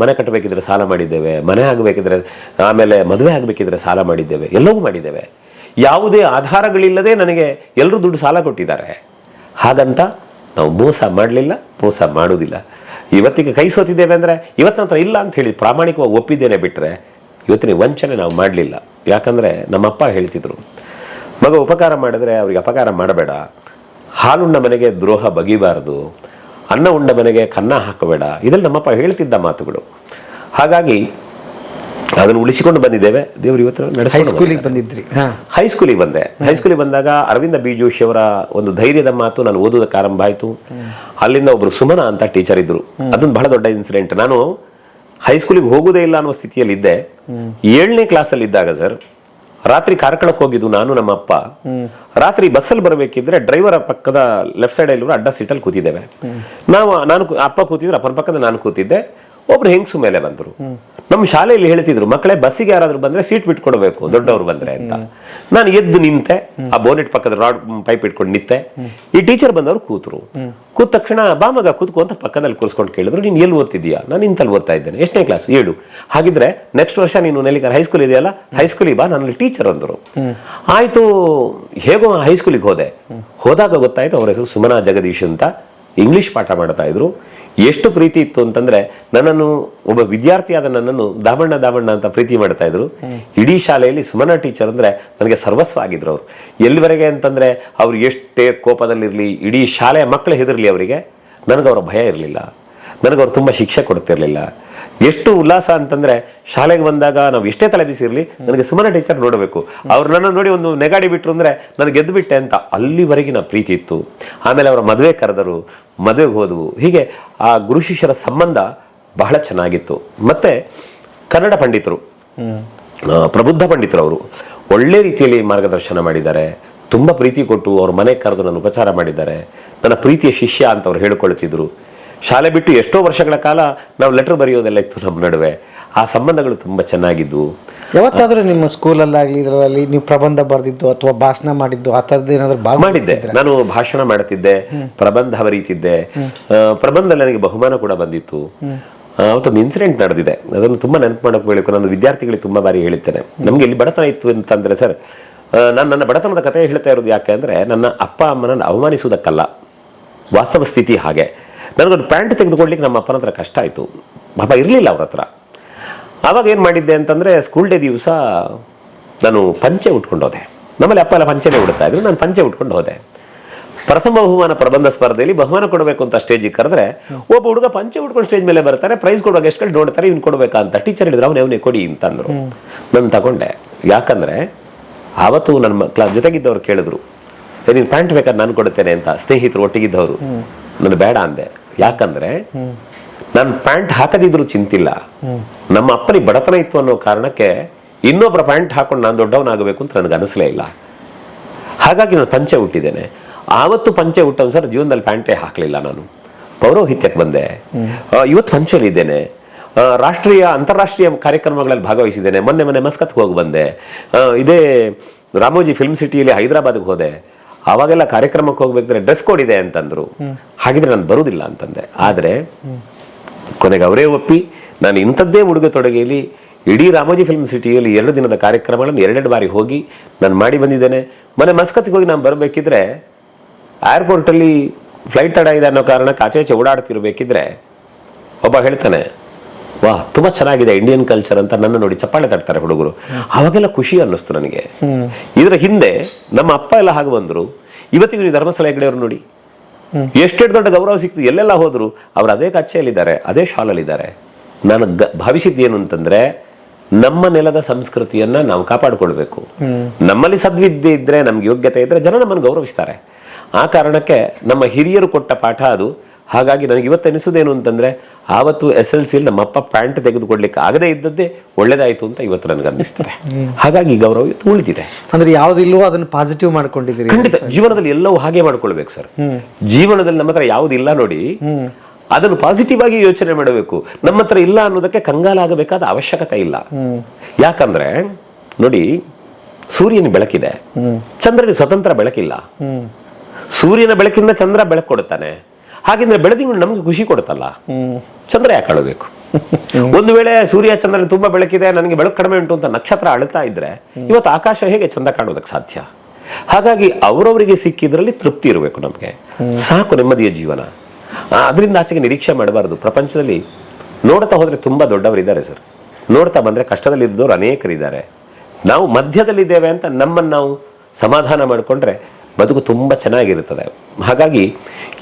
ಮನೆ ಕಟ್ಟಬೇಕಿದ್ರೆ ಸಾಲ ಮಾಡಿದ್ದೇವೆ, ಮನೆ ಆಗಬೇಕಿದ್ರೆ, ಆಮೇಲೆ ಮದುವೆ ಆಗಬೇಕಿದ್ರೆ ಸಾಲ ಮಾಡಿದ್ದೇವೆ, ಎಲ್ಲವೂ ಮಾಡಿದ್ದೇವೆ. ಯಾವುದೇ ಆಧಾರಗಳಿಲ್ಲದೆ ನನಗೆ ಎಲ್ಲರೂ ದುಡ್ಡು ಸಾಲ ಕೊಟ್ಟಿದ್ದಾರೆ. ಹಾಗಂತ ನಾವು ಮೋಸ ಮಾಡಲಿಲ್ಲ, ಮೋಸ ಮಾಡುವುದಿಲ್ಲ. ಇವತ್ತಿಗೆ ಕೈ ಸೋತಿದ್ದೇವೆ ಅಂದರೆ ಇವತ್ತು ನಂತರ ಇಲ್ಲ ಅಂತ ಹೇಳಿ ಪ್ರಾಮಾಣಿಕವಾಗಿ ಒಪ್ಪಿದ್ದೇನೆ ಬಿಟ್ಟರೆ ಇವತ್ತಿನ ವಂಚನೆ ನಾವು ಮಾಡಲಿಲ್ಲ. ಯಾಕಂದರೆ ನಮ್ಮಪ್ಪ ಹೇಳ್ತಿದ್ರು, ಮಗ ಉಪಕಾರ ಮಾಡಿದ್ರೆ ಅವ್ರಿಗೆ ಅಪಕಾರ ಮಾಡಬೇಡ, ಹಾಲುಂಡ ಮನೆಗೆ ದ್ರೋಹ ಬಗಿಬಾರದು, ಅನ್ನ ಉಂಡ ಮನೆಗೆ ಕನ್ನ ಹಾಕಬೇಡ. ಇದರಲ್ಲಿ ನಮ್ಮಪ್ಪ ಹೇಳ್ತಿದ್ದ ಮಾತುಗಳು. ಹಾಗಾಗಿ ಅದನ್ನು ಉಳಿಸಿಕೊಂಡು ಬಂದಿದ್ದೇವೆ. ದೇವರು ಇವತ್ತು ಹೈಸ್ಕೂಲಿಗೆ ಬಂದಿದ್ರಿ? ಹೈಸ್ಕೂಲಿಗೆ ಬಂದೆ. ಹೈಸ್ಕೂಲಿಗೆ ಬಂದಾಗ ಅರವಿಂದ ಬಿ ಜೋಶಿ ಅವರ ಒಂದು ಧೈರ್ಯದ ಮಾತು ನಾನು ಓದೋದಕ್ಕೆ ಆರಂಭ ಆಯಿತು. ಅಲ್ಲಿಂದ ಒಬ್ರು ಸುಮನ ಅಂತ ಟೀಚರ್ ಇದ್ರು. ಅದೊಂದು ಬಹಳ ದೊಡ್ಡ ಇನ್ಸಿಡೆಂಟ್. ನಾನು ಹೈಸ್ಕೂಲಿಗೆ ಹೋಗೋದೇ ಇಲ್ಲ ಅನ್ನೋ ಸ್ಥಿತಿಯಲ್ಲಿ ಇದ್ದೆ. 7ನೇ ಕ್ಲಾಸಲ್ಲಿ ಇದ್ದಾಗ ಸರ್, ರಾತ್ರಿ ಕಾರ್ಕಳಕ್ಕೆ ಹೋಗಿದ್ದು ನಾನು, ನಮ್ಮ ಅಪ್ಪ. ರಾತ್ರಿ ಬಸ್ಸಲ್ಲಿ ಬರಬೇಕಿದ್ರೆ ಡ್ರೈವರ್ ಪಕ್ಕದ ಲೆಫ್ಟ್ ಸೈಡ್ ಅಲ್ಲಿ ಅಡ್ಡ ಸೀಟಲ್ಲಿ ಕೂತಿದ್ದೇವೆ. ನಾನು ಅಪ್ಪ ಕೂತಿದ್ರೆ ಅಪ್ಪನ ಪಕ್ಕದ ನಾನು ಕೂತಿದ್ದೆ. ಒಬ್ರು ಹೆಂಗಸು ಮೇಲೆ ಬಂದ್ರು. ನಮ್ಮ ಶಾಲೆಯಲ್ಲಿ ಹೇಳ್ತಿದ್ರು, ಮಕ್ಕಳೇ ಬಸ್ಸಿಗೆ ಯಾರಾದ್ರೂ ಬಂದ್ರೆ ಸೀಟ್ ಬಿಟ್ಕೊಡ್ಬೇಕು ದೊಡ್ಡವ್ರು ಬಂದ್ರೆ ಅಂತ. ನಾನು ಎದ್ದು ನಿಂತೆ, ಆ ಬೋನೆಟ್ ಪಕ್ಕದ ರಾಡ್ ಪೈಪ್ ಇಟ್ಕೊಂಡು ನಿಂತೆ. ಈ ಟೀಚರ್ ಬಂದವರು ಕೂತರು. ಕೂತ ತಕ್ಷಣ ಬಾ ಮಗ ಕೂತ್ಕೋ ಅಂತ ಪಕ್ಕದಲ್ಲಿ ಕೂರಿಸ್ಕೊಂಡು ಕೇಳಿದ್ರು, ನೀನು ಎಲ್ಲಿ ಓದ್ತಿದ್ಯಾ? ನಾನು ಇಂತಲ್ಲಿ ಓದ್ತಾ ಇದ್ದೇನೆ. ಎಷ್ಟನೇ ಕ್ಲಾಸ್? 7. ಹಾಗಿದ್ರೆ ನೆಕ್ಸ್ಟ್ ವರ್ಷ ನೀನು ನೆಲ್ಲಿಕರ್ ಹೈಸ್ಕೂಲ್ ಇದೆಯಲ್ಲ, ಹೈಸ್ಕೂಲಿಗೆ ಬಾ, ನನ್ನಲ್ಲಿ ಟೀಚರ್ ಅಂದರು. ಆಯ್ತು, ಹೇಗೋ ಹೈಸ್ಕೂಲಿಗೆ ಹೋದಾಗ ಗೊತ್ತಾಯ್ತು ಅವ್ರ ಹೆಸರು ಸುಮನಾ ಜಗದೀಶ್ ಅಂತ. ಇಂಗ್ಲಿಷ್ ಪಾಠ ಮಾಡ್ತಾ ಇದ್ರು. ಎಷ್ಟು ಪ್ರೀತಿ ಇತ್ತು ಅಂತಂದ್ರೆ, ನನ್ನನ್ನು ಒಬ್ಬ ವಿದ್ಯಾರ್ಥಿಯಾದ ನನ್ನನ್ನು ದಾಮಣ್ಣ ಅಂತ ಪ್ರೀತಿ ಮಾಡ್ತಾ ಇದ್ರು. ಇಡೀ ಶಾಲೆಯಲ್ಲಿ ಸುಮನಾ ಟೀಚರ್ ಅಂದ್ರೆ ನನಗೆ ಸರ್ವಸ್ವ ಆಗಿದ್ರು ಅವರು. ಎಲ್ಲಿವರೆಗೆ ಅಂತಂದ್ರೆ, ಅವ್ರು ಎಷ್ಟೇ ಕೋಪದಲ್ಲಿರ್ಲಿ, ಇಡೀ ಶಾಲೆಯ ಮಕ್ಕಳು ಹೆದರ್ಲಿ ಅವರಿಗೆ, ನನಗವರ ಭಯ ಇರಲಿಲ್ಲ. ನನಗವ್ರು ತುಂಬಾ ಶಿಕ್ಷೆ ಕೊಡ್ತಿರ್ಲಿಲ್ಲ. ಎಷ್ಟು ಉಲ್ಲಾಸ ಅಂತಂದ್ರೆ, ಶಾಲೆಗೆ ಬಂದಾಗ ನಾವು ಎಷ್ಟೇ ತಲೆ ಬಿಸಿರ್ಲಿ, ನನಗೆ ಸುಮನಾ ಟೀಚರ್ ನೋಡಬೇಕು. ಅವ್ರು ನನ್ನ ನೋಡಿ ಒಂದು ನೆಗಾಡಿ ಬಿಟ್ರು ಅಂದ್ರೆ ನನಗೆ ಗೆದ್ದು ಬಿಟ್ಟೆ ಅಂತ ಅಲ್ಲಿವರೆಗಿನ ಪ್ರೀತಿ ಇತ್ತು. ಆಮೇಲೆ ಅವರ ಮದುವೆ ಕರೆದರು, ಮದುವೆಗೆ ಹೋದವು. ಹೀಗೆ ಆ ಗುರು ಶಿಷ್ಯರ ಸಂಬಂಧ ಬಹಳ ಚೆನ್ನಾಗಿತ್ತು. ಮತ್ತೆ ಕನ್ನಡ ಪಂಡಿತರು, ಪ್ರಬುದ್ಧ ಪಂಡಿತರು, ಅವರು ಒಳ್ಳೆ ರೀತಿಯಲ್ಲಿ ಮಾರ್ಗದರ್ಶನ ಮಾಡಿದ್ದಾರೆ. ತುಂಬಾ ಪ್ರೀತಿ ಕೊಟ್ಟು ಅವ್ರ ಮನೆಗೆ ಕರೆದು ನನ್ನ ಉಪಚಾರ ಮಾಡಿದ್ದಾರೆ. ನನ್ನ ಪ್ರೀತಿಯ ಶಿಷ್ಯ ಅಂತ ಅವ್ರು ಹೇಳ್ಕೊಳ್ತಿದ್ರು. ಶಾಲೆ ಬಿಟ್ಟು ಎಷ್ಟೋ ವರ್ಷಗಳ ಕಾಲ ನಾವು ಲೆಟರ್ ಬರೆಯೋದೆಲ್ಲ ಇತ್ತು ನಮ್ಮ ನಡುವೆ. ಆ ಸಂಬಂಧಗಳು ತುಂಬಾ ಚೆನ್ನಾಗಿದ್ವು. ಯಾವತ್ತಾದ್ರೂ ನಿಮ್ಮ ಸ್ಕೂಲಲ್ಲಾಗ್ಲಿ ಇದರಲ್ಲಿ ನೀವು ಪ್ರಬಂಧ ಬರೆದಿದ್ದು ಅಥವಾ ಭಾಷಣ ಮಾಡಿದ್ದು ಆ ಥರದ್ದು ಏನಾದ್ರು ಮಾಡಿದ್ದೆ. ನಾನು ಭಾಷಣ ಮಾಡುತ್ತಿದ್ದೆ, ಪ್ರಬಂಧ ಬರೀತಿದ್ದೆ. ಪ್ರಬಂಧದಲ್ಲಿ ನನಗೆ ಬಹುಮಾನ ಕೂಡ ಬಂದಿತ್ತು. ಅವತ್ತೊಂದು ಇನ್ಸಿಡೆಂಟ್ ನಡೆದಿದೆ, ಅದನ್ನು ತುಂಬಾ ನೆನಪು ಮಾಡಬೇಕು. ನಾನು ವಿದ್ಯಾರ್ಥಿಗಳಿಗೆ ತುಂಬಾ ಬಾರಿ ಹೇಳಿದ್ದೇನೆ. ನಮ್ಗೆ ಇಲ್ಲಿ ಬಡತನ ಇತ್ತು ಅಂತಂದ್ರೆ ಸರ್, ನಾನು ನನ್ನ ಬಡತನದ ಕಥೆ ಹೇಳ್ತಾ ಇರೋದು ಯಾಕೆ ಅಂದ್ರೆ, ನನ್ನ ಅಪ್ಪ ಅಮ್ಮನನ್ನು ಅವಮಾನಿಸುವುದಕ್ಕಲ್ಲ, ವಾಸ್ತವ ಸ್ಥಿತಿ ಹಾಗೆ. ನನಗೊಂದು ಪ್ಯಾಂಟ್ ತೆಗೆದುಕೊಡ್ಲಿಕ್ಕೆ ನಮ್ಮ ಅಪ್ಪನ ಹತ್ರ ಕಷ್ಟ ಆಯಿತು. ಪಾಪ ಇರಲಿಲ್ಲ ಅವ್ರ ಹತ್ರ. ಆವಾಗ ಏನು ಮಾಡಿದ್ದೆ ಅಂತಂದರೆ, ಸ್ಕೂಲ್ ಡೇ ದಿವಸ ನಾನು ಪಂಚೆ ಉಟ್ಕೊಂಡು ಹೋದೆ. ನಮ್ಮಲ್ಲಿ ಅಪ್ಪ ಎಲ್ಲ ಪಂಚೆನೇ ಉಡ್ತಾ ಇದ್ರು, ನಾನು ಪಂಚೆ ಉಟ್ಕೊಂಡು ಹೋದೆ. ಪ್ರಥಮ ಬಹುಮಾನ ಪ್ರಬಂಧ ಸ್ಪರ್ಧೆಯಲ್ಲಿ ಬಹುಮಾನ ಕೊಡಬೇಕು ಅಂತ ಸ್ಟೇಜಿಗೆ ಕರೆದ್ರೆ, ಒಬ್ಬ ಹುಡುಗ ಪಂಚೆ ಉಟ್ಕೊಂಡು ಸ್ಟೇಜ್ ಮೇಲೆ ಬರ್ತಾರೆ, ಪ್ರೈಸ್ ಕೊಡುವಾಗ ಎಷ್ಟು ನೋಡ್ತಾರೆ, ಇವ್ನು ಕೊಡಬೇಕಾ ಅಂತ ಟೀಚರ್ ಹೇಳಿದ್ರು. ಅವನೇ ಕೊಡಿ ಅಂತಂದ್ರು. ನಾನು ತಗೊಂಡೆ. ಯಾಕಂದ್ರೆ ಆವತ್ತು ನನ್ನ ಜೊತೆಗಿದ್ದವ್ರು ಕೇಳಿದ್ರು, ನೀನು ಪ್ಯಾಂಟ್ ಬೇಕಾದ್ರೆ ನಾನು ಕೊಡುತ್ತೇನೆ ಅಂತ. ಸ್ನೇಹಿತರು ಒಟ್ಟಿಗಿದ್ದವರು. ನಾನು ಬೇಡ ಅಂದೆ. ಯಾಕಂದ್ರೆ ನಾನು ಪ್ಯಾಂಟ್ ಹಾಕದಿದ್ರು ಚಿಂತಿಲ್ಲ, ನಮ್ಮ ಅಪ್ಪನಿಗೆ ಬಡತನ ಇತ್ತು ಅನ್ನೋ ಕಾರಣಕ್ಕೆ ಇನ್ನೊಬ್ಬರ ಪ್ಯಾಂಟ್ ಹಾಕೊಂಡು ನಾನು ದೊಡ್ಡವನಾಗಬೇಕು ಅಂತ ನನಗೆ ಅನಿಸ್ಲೇ ಇಲ್ಲ. ಹಾಗಾಗಿ ನಾನು ಪಂಚೆ ಹುಟ್ಟಿದ್ದೇನೆ. ಆವತ್ತು ಪಂಚೆ ಹುಟ್ಟವ್ ಸರ್, ಜೀವನದಲ್ಲಿ ಪ್ಯಾಂಟೇ ಹಾಕಲಿಲ್ಲ. ನಾನು ಪೌರೋಹಿತ್ಯಕ್ಕೆ ಬಂದೆ. ಇವತ್ತು ಪಂಚೆಯಲ್ಲಿ ಇದ್ದೇನೆ. ರಾಷ್ಟ್ರೀಯ ಅಂತಾರಾಷ್ಟ್ರೀಯ ಕಾರ್ಯಕ್ರಮಗಳಲ್ಲಿ ಭಾಗವಹಿಸಿದ್ದೇನೆ. ಮೊನ್ನೆ ಮಸ್ಕತ್ಗೆ ಹೋಗಿ ಬಂದೆ. ಇದೇ ರಾಮೋಜಿ ಫಿಲ್ಮ್ ಸಿಟಿಯಲ್ಲಿ ಹೈದರಾಬಾದ್ಗೆ ಹೋದೆ. ಅವಾಗೆಲ್ಲ ಕಾರ್ಯಕ್ರಮಕ್ಕೆ ಹೋಗ್ಬೇಕಾದ್ರೆ ಡ್ರೆಸ್ ಕೋಡ್ ಇದೆ ಅಂತಂದ್ರು. ಹಾಗಿದ್ರೆ ನಾನು ಬರುವುದಿಲ್ಲ ಅಂತಂದೆ. ಆದರೆ ಕೊನೆಗೆ ಅವರೇ ಒಪ್ಪಿ ನಾನು ಇಂಥದ್ದೇ ಉಡುಗೆ ತೊಡುಗೆಯಲ್ಲಿ ಇಡೀ ರಾಮೋಜಿ ಫಿಲ್ಮ್ ಸಿಟಿಯಲ್ಲಿ 2 ದಿನದ ಕಾರ್ಯಕ್ರಮಗಳನ್ನು 2 ಬಾರಿ ಹೋಗಿ ನಾನು ಮಾಡಿ ಬಂದಿದ್ದೇನೆ. ಮೊನ್ನೆ ಮಸ್ಕತ್ಗೆ ಹೋಗಿ ನಾನು ಬರಬೇಕಿದ್ರೆ, ಏರ್ಪೋರ್ಟಲ್ಲಿ ಫ್ಲೈಟ್ ತಡ ಇದೆ ಅನ್ನೋ ಕಾರಣಕ್ಕೆ ಆಚೆ ಓಡಾಡ್ತಿರ್ಬೇಕಿದ್ರೆ ಒಬ್ಬ ಹೇಳ್ತಾನೆ, ವಾ ತುಂಬಾ ಚೆನ್ನಾಗಿದೆ ಇಂಡಿಯನ್ ಕಲ್ಚರ್ ಅಂತ. ನನ್ನ ನೋಡಿ ಚಪ್ಪಾಳೆ ತಟ್ತಾರೆ ಹುಡುಗರು. ಅವಾಗೆಲ್ಲ ಖುಷಿ ಅನ್ನಿಸ್ತು ನನಗೆ. ಇದರ ಹಿಂದೆ ನಮ್ಮ ಅಪ್ಪ ಎಲ್ಲ ಹಾಗೆ ಬಂದ್ರು. ಇವತ್ತಿಗೂ ನೀವು ಧರ್ಮಸ್ಥಳ ಹೆಗ್ಡೆಯವರು ನೋಡಿ, ಎಷ್ಟೆಷ್ಟು ದೊಡ್ಡ ಗೌರವ ಸಿಕ್ತು. ಎಲ್ಲೆಲ್ಲ ಹೋದ್ರು ಅವ್ರು ಅದೇ ಕಚ್ಚೆಯಲ್ಲಿದ್ದಾರೆ, ಅದೇ ಶಾಲಲ್ಲಿದ್ದಾರೆ. ನಾನು ಭಾವಿಸಿದ್ದೇನು ಅಂತಂದ್ರೆ, ನಮ್ಮ ನೆಲದ ಸಂಸ್ಕೃತಿಯನ್ನ ನಾವು ಕಾಪಾಡಿಕೊಳ್ಬೇಕು. ನಮ್ಮಲ್ಲಿ ಸದ್ವಿದ್ಯೆ ಇದ್ರೆ, ನಮ್ಗೆ ಯೋಗ್ಯತೆ ಇದ್ರೆ ಜನ ನಮ್ಮನ್ನು ಗೌರವಿಸ್ತಾರೆ. ಆ ಕಾರಣಕ್ಕೆ ನಮ್ಮ ಹಿರಿಯರು ಕೊಟ್ಟ ಪಾಠ ಅದು. ಹಾಗಾಗಿ ನನಗೆ ಇವತ್ತು ಅನಿಸೋದೇನು ಅಂತಂದ್ರೆ, ಆವತ್ತು SLC ನಮ್ಮ ಅಪ್ಪ ಪ್ಯಾಂಟ್ ತೆಗೆದುಕೊಡ್ಲಿಕ್ಕೆ ಆಗದೇ ಇದ್ದದ್ದೇ ಒಳ್ಳೇದಾಯ್ತು ಅಂತ ಇವತ್ತು ನನಗೆ ಅನ್ನಿಸ್ತದೆ. ಹಾಗಾಗಿ ಗೌರವ ಇವತ್ತು ಉಳಿದಿದೆ. ಅಂದ್ರೆ ಯಾವ್ದಿಲ್ವೋ ಅದನ್ನು ಪಾಸಿಟಿವ್ ಮಾಡ್ಕೊಂಡಿದ್ದೀರಿ. ಖಂಡಿತ ಜೀವನದಲ್ಲಿ ಎಲ್ಲವೂ ಹಾಗೆ ಮಾಡ್ಕೊಳ್ಬೇಕು ಸರ್. ಜೀವನದಲ್ಲಿ ನಮ್ಮ ಹತ್ರ ಯಾವುದಿಲ್ಲ ನೋಡಿ, ಅದನ್ನು ಪಾಸಿಟಿವ್ ಆಗಿ ಯೋಚನೆ ಮಾಡಬೇಕು. ನಮ್ಮ ಹತ್ರ ಇಲ್ಲ ಅನ್ನೋದಕ್ಕೆ ಕಂಗಾಲಾಗಬೇಕಾದ ಅವಶ್ಯಕತೆ ಇಲ್ಲ. ಯಾಕಂದ್ರೆ ನೋಡಿ, ಸೂರ್ಯನ ಬೆಳಕಿದೆ, ಚಂದ್ರನಿಗೆ ಸ್ವತಂತ್ರ ಬೆಳಕಿಲ್ಲ. ಸೂರ್ಯನ ಬೆಳಕಿಂದ ಚಂದ್ರ ಬೆಳಕು ಕೊಡುತ್ತಾನೆ. ಹಾಗಿದ್ರೆ ಬೆಳದಿಂಗಳು ನಮ್ಗೆ ಖುಷಿ ಕೊಡುತ್ತಲ್ಲ, ಚಂದ್ರ ಯಾಕೆ ಅಳಬೇಕು? ಒಂದು ವೇಳೆ ಸೂರ್ಯ ಚಂದ್ರನ ತುಂಬಾ ಬೆಳಕಿದೆ, ನನಗೆ ಬೆಳಕು ಕಡಿಮೆ ಉಂಟು ಅಂತ ನಕ್ಷತ್ರ ಅಳುತ್ತಾ ಇದ್ರೆ ಇವತ್ತು ಆಕಾಶ ಹೇಗೆ ಚಂದ ಕಾಣೋದಕ್ಕೆ ಸಾಧ್ಯ? ಹಾಗಾಗಿ ಅವರವರಿಗೆ ಸಿಕ್ಕಿದ್ರಲ್ಲಿ ತೃಪ್ತಿ ಇರಬೇಕು. ನಮಗೆ ಸಾಕು ನೆಮ್ಮದಿಯ ಜೀವನ. ಅದರಿಂದ ಆಚೆಗೆ ನಿರೀಕ್ಷೆ ಮಾಡಬಾರದು. ಪ್ರಪಂಚದಲ್ಲಿ ನೋಡ್ತಾ ಹೋದ್ರೆ ತುಂಬಾ ದೊಡ್ಡವರಿದ್ದಾರೆ ಸರ್, ನೋಡ್ತಾ ಬಂದ್ರೆ ಕಷ್ಟದಲ್ಲಿದ್ದವರು ಅನೇಕರಿದ್ದಾರೆ. ನಾವು ಮಧ್ಯದಲ್ಲಿದ್ದೇವೆ ಅಂತ ನಮ್ಮನ್ನು ನಾವು ಸಮಾಧಾನ ಮಾಡಿಕೊಂಡ್ರೆ ಬದುಕು ತುಂಬಾ ಚೆನ್ನಾಗಿರುತ್ತದೆ. ಹಾಗಾಗಿ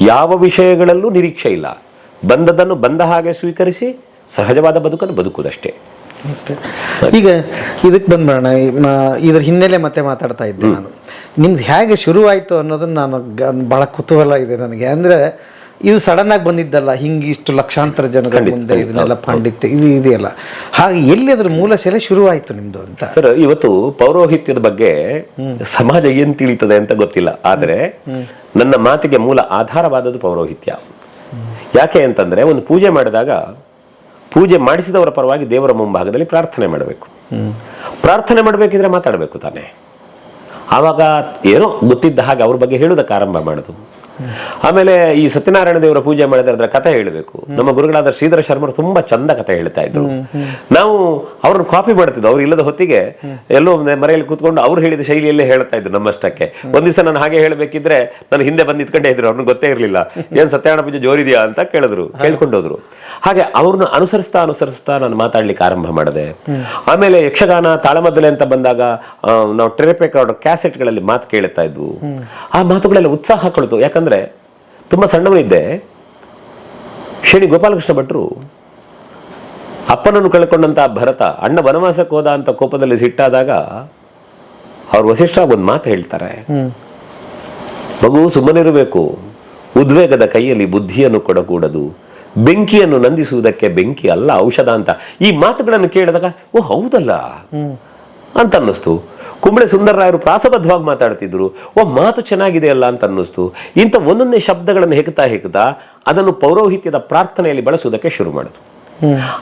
ಯಾವ ವಿಷಯಗಳಲ್ಲೂ ನಿರೀಕ್ಷೆ ಇಲ್ಲ. ಬಂದದನ್ನು ಬಂದ ಹಾಗೆ ಸ್ವೀಕರಿಸಿ ಸಹಜವಾದ ಬದುಕನ್ನು ಬದುಕುವುದಷ್ಟೇ. ಈಗ ಇದಕ್ಕೆ ಬಂದ್ಬಿಡೋಣ. ಇದ್ರ ಹಿನ್ನೆಲೆ ಮತ್ತೆ ಮಾತಾಡ್ತಾ ಇದ್ದೆ ನಾನು. ನಿಮ್ದು ಹೇಗೆ ಶುರುವಾಯಿತು ಅನ್ನೋದನ್ನ ಬಹಳ ಕುತೂಹಲ ಇದೆ ನನಗೆ. ಅಂದ್ರೆ ಇದು ಸಡನ್ ಆಗಿ ಬಂದಿದ್ದಲ್ಲ, ಹಿಂಗೆ ಇಷ್ಟು ಲಕ್ಷಾಂತರ ಜನಗಳ ಮುಂದೆ ಇದನ್ನೆಲ್ಲ ಪಾಂಡಿತ್ಯ ಇದು ಇದೆಯಲ್ಲ. ಹಾಗೆ ಎಲ್ಲಿ ಅದ್ರ ಮೂಲ ಸೆಲೆ ಶುರುವಾಯಿತು ನಿಮ್ದು ಅಂತ? ಸರ್, ಇವತ್ತು ಪೌರೋಹಿತ್ಯದ ಬಗ್ಗೆ ಸಮಾಜ ಏನ್ ತಿಳಿತದೆ ಅಂತ ಗೊತ್ತಿಲ್ಲ. ಆದ್ರೆ ನನ್ನ ಮಾತಿಗೆ ಮೂಲ ಆಧಾರವಾದದ್ದು ಪೌರೋಹಿತ್ಯ. ಯಾಕೆ ಅಂತಂದ್ರೆ, ಒಂದು ಪೂಜೆ ಮಾಡಿದಾಗ ಪೂಜೆ ಮಾಡಿಸಿದವರ ಪರವಾಗಿ ದೇವರ ಮುಂಭಾಗದಲ್ಲಿ ಪ್ರಾರ್ಥನೆ ಮಾಡಬೇಕು. ಪ್ರಾರ್ಥನೆ ಮಾಡಬೇಕಿದ್ರೆ ಮಾತಾಡಬೇಕು ತಾನೆ. ಆವಾಗ ಏನೋ ಗೊತ್ತಿದ್ದ ಹಾಗೆ ಅವ್ರ ಬಗ್ಗೆ ಹೇಳುವುದಕ್ಕೆ ಆರಂಭ ಮಾಡೋದು. ಆಮೇಲೆ ಈ ಸತ್ಯನಾರಾಯಣ ದೇವರ ಪೂಜೆ ಮಾಡಿದ್ರೆ ಅದರ ಕಥೆ ಹೇಳಬೇಕು. ನಮ್ಮ ಗುರುಗಳಾದ ಶ್ರೀಧರ ಶರ್ಮರು ತುಂಬಾ ಚಂದ ಕಥೆ ಹೇಳ್ತಾ ಇದ್ರು. ನಾವು ಅವ್ರನ್ನ ಕಾಪಿ ಮಾಡ್ತಿದ್ವು. ಅವ್ರು ಇಲ್ಲದ ಹೊತ್ತಿಗೆ ಎಲ್ಲೋ ಮರೆಯಲ್ಲಿ ಕೂತ್ಕೊಂಡು ಅವ್ರು ಹೇಳಿದ ಶೈಲಿಯಲ್ಲೇ ಹೇಳ್ತಾ ಇದ್ರು ನಮ್ಮಷ್ಟಕ್ಕೆ. ಒಂದ್ ದಿವಸ ನಾನು ಹಾಗೆ ಹೇಳಬೇಕಿದ್ರೆ ನಾನು ಹಿಂದೆ ಬಂದು ಇಟ್ಕೊಂಡೇ ಇದ್ರು. ಅವ್ರನ್ನ ಗೊತ್ತೇ ಇರಲಿಲ್ಲ. ಏನ್ ಸತ್ಯನಾರಾಯಣ ಪೂಜೆ ಜೋರಿದೆಯಾ ಅಂತ ಕೇಳ್ಕೊಂಡೋದ್ರು. ಹಾಗೆ ಅವ್ರನ್ನ ಅನುಸರಿಸ್ತಾ ನಾನು ಮಾತಾಡ್ಲಿಕ್ಕೆ ಆರಂಭ ಮಾಡಿದೆ. ಆಮೇಲೆ ಯಕ್ಷಗಾನ ತಾಳಮದ್ದಲೆ ಅಂತ ಬಂದಾಗ ನಾವು ಟೆರೆಪೆ ಕ್ಯಾಸೆಟ್ಗಳಲ್ಲಿ ಮಾತು ಕೇಳ್ತಾ ಇದ್ವು. ಆ ಮಾತುಗಳೆಲ್ಲ ಉತ್ಸಾಹ ಕೊಡ್ತು. ಯಾಕಂದ್ರೆ ತುಂಬಾ ಸಣ್ಣವನಿದ್ದೆ. ಶ್ರೇಣಿ ಗೋಪಾಲಕೃಷ್ಣ ಭಟ್ರು ಅಪ್ಪನನ್ನು ಕಳ್ಕೊಂಡಂತ ಭರತ ಅಣ್ಣ ವನವಾಸಕ್ಕೆ ಹೋದ ಅಂತ ಕೋಪದಲ್ಲಿ ಸಿಟ್ಟಾದಾಗ ಅವ್ರು ವಸಿಷ್ಠ ಒಂದು ಮಾತು ಹೇಳ್ತಾರೆ, ಮಗು ಸುಮ್ಮನಿರಬೇಕು, ಉದ್ವೇಗದ ಕೈಯಲ್ಲಿ ಬುದ್ಧಿಯನ್ನು ಕೊಡಕೂಡದು, ಬೆಂಕಿಯನ್ನು ನಂದಿಸುವುದಕ್ಕೆ ಬೆಂಕಿ ಅಲ್ಲ ಔಷಧ ಅಂತ. ಈ ಮಾತುಗಳನ್ನು ಕೇಳಿದಾಗ ಓ ಹೌದಲ್ಲ ಅಂತ ಅನ್ನಿಸ್ತು. ಕುಂಬಳೆ ಸುಂದರರಾಯರು ಪ್ರಾಸಬದ್ಧವಾಗಿ ಮಾತಾಡ್ತಿದ್ರು. ಮಾತು ಚೆನ್ನಾಗಿದೆ ಅಲ್ಲ ಅಂತ ಅನ್ನಿಸ್ತು. ಇಂಥ ಒಂದೊಂದೇ ಶಬ್ದಗಳನ್ನು ಹೆಕ್ತಾ ಅದನ್ನು ಪೌರೋಹಿತ್ಯದ ಪ್ರಾರ್ಥನೆಯಲ್ಲಿ ಬಳಸುವುದಕ್ಕೆ ಶುರು ಮಾಡಿದ್ರು.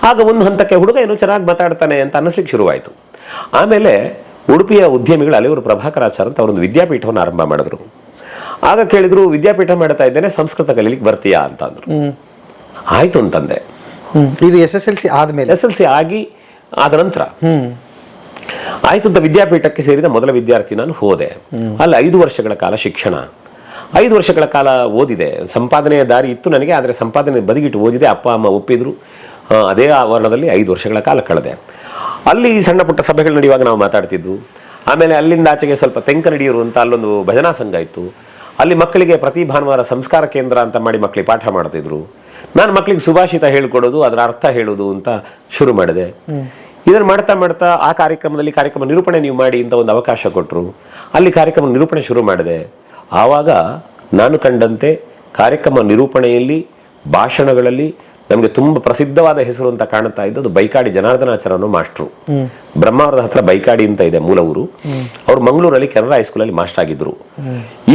ಆಗ ಒಂದು ಹಂತಕ್ಕೆ ಹುಡುಗ ಏನೋ ಚೆನ್ನಾಗಿ ಮಾತಾಡ್ತಾನೆ ಅಂತ ಅನ್ನಿಸ್ಲಿಕ್ಕೆ ಶುರುವಾಯಿತು. ಆಮೇಲೆ ಉಡುಪಿಯ ಉದ್ಯಮಿಗಳು ಅಲೆಯೂರು ಪ್ರಭಾಕರಾಚಾರ್ಯ ಅಂತ ಅವರೊಂದು ವಿದ್ಯಾಪೀಠವನ್ನು ಆರಂಭ ಮಾಡಿದ್ರು. ಆಗ ಕೇಳಿದ್ರು, ವಿದ್ಯಾಪೀಠ ಮಾಡ್ತಾ ಇದ್ದೇನೆ, ಸಂಸ್ಕೃತ ಕಲೀಲಿಕ್ಕೆ ಬರ್ತೀಯಾ ಅಂತ ಅಂದ್ರು. ಆಯ್ತು ಅಂತಂದೆ. ಇದು SSLC ಆದ್ಮೇಲೆ? SSLC ಆಗಿ ಆದ ನಂತರ ಆಯ್ತು ಅಂತ ವಿದ್ಯಾಪೀಠಕ್ಕೆ ಸೇರಿದ ಮೊದಲ ವಿದ್ಯಾರ್ಥಿ ನಾನು ಹೋದೆ. ಅಲ್ಲಿ 5 ವರ್ಷಗಳ ಕಾಲ ಶಿಕ್ಷಣ, 5 ವರ್ಷಗಳ ಕಾಲ ಓದಿದೆ. ಸಂಪಾದನೆಯ ದಾರಿ ಇತ್ತು ನನಗೆ, ಆದರೆ ಸಂಪಾದನೆ ಬದಿಗಿಟ್ಟು ಓದಿದೆ. ಅಪ್ಪ ಅಮ್ಮ ಒಪ್ಪಿದ್ರು. ಅದೇ ಆವರಣದಲ್ಲಿ 5 ವರ್ಷಗಳ ಕಾಲ ಕಳೆದೆ. ಅಲ್ಲಿ ಸಣ್ಣ ಪುಟ್ಟ ಸಭೆಗಳು ನಡೆಯುವಾಗ ನಾವು ಮಾತಾಡ್ತಿದ್ವು. ಆಮೇಲೆ ಅಲ್ಲಿಂದ ಆಚೆಗೆ ಸ್ವಲ್ಪ ತೆಂಕನಡಿಯೂರು ಅಂತ ಅಲ್ಲೊಂದು ಭಜನಾ ಸಂಘ ಇತ್ತು. ಅಲ್ಲಿ ಮಕ್ಕಳಿಗೆ ಪ್ರತಿ ಭಾನುವಾರ ಸಂಸ್ಕಾರ ಕೇಂದ್ರ ಅಂತ ಮಾಡಿ ಮಕ್ಕಳಿಗೆ ಪಾಠ ಮಾಡ್ತಿದ್ರು. ನಾನು ಮಕ್ಕಳಿಗೆ ಸುಭಾಷಿತ ಹೇಳ್ಕೊಡೋದು, ಅದರ ಅರ್ಥ ಹೇಳೋದು ಅಂತ ಶುರು ಮಾಡಿದೆ. ಇದನ್ನು ಮಾಡ್ತಾ ಆ ಕಾರ್ಯಕ್ರಮ ನಿರೂಪಣೆ ನೀವು ಮಾಡಿ ಅಂತ ಒಂದು ಅವಕಾಶ ಕೊಟ್ಟರು. ಅಲ್ಲಿ ಕಾರ್ಯಕ್ರಮ ನಿರೂಪಣೆ ಶುರು ಮಾಡಿದೆ. ಆವಾಗ ನಾನು ಕಂಡಂತೆ ಕಾರ್ಯಕ್ರಮ ನಿರೂಪಣೆಯಲ್ಲಿ, ಭಾಷಣಗಳಲ್ಲಿ ನಮಗೆ ತುಂಬ ಪ್ರಸಿದ್ಧವಾದ ಹೆಸರು ಅಂತ ಕಾಣ್ತಾ ಇದ್ದದ್ದು ಬೈಕಾಡಿ ಜನಾರ್ದನಾಚಾರ್ಯ ಅನ್ನೋ ಮಾಸ್ಟ್ರು. ಬ್ರಹ್ಮಾವರದ ಹತ್ರ ಬೈಕಾಡಿ ಅಂತ ಇದೆ ಮೂಲ ಊರು. ಅವರು ಮಂಗಳೂರಲ್ಲಿ ಕೆನರಾ ಹೈಸ್ಕೂಲಲ್ಲಿ ಮಾಸ್ಟರ್ ಆಗಿದ್ರು.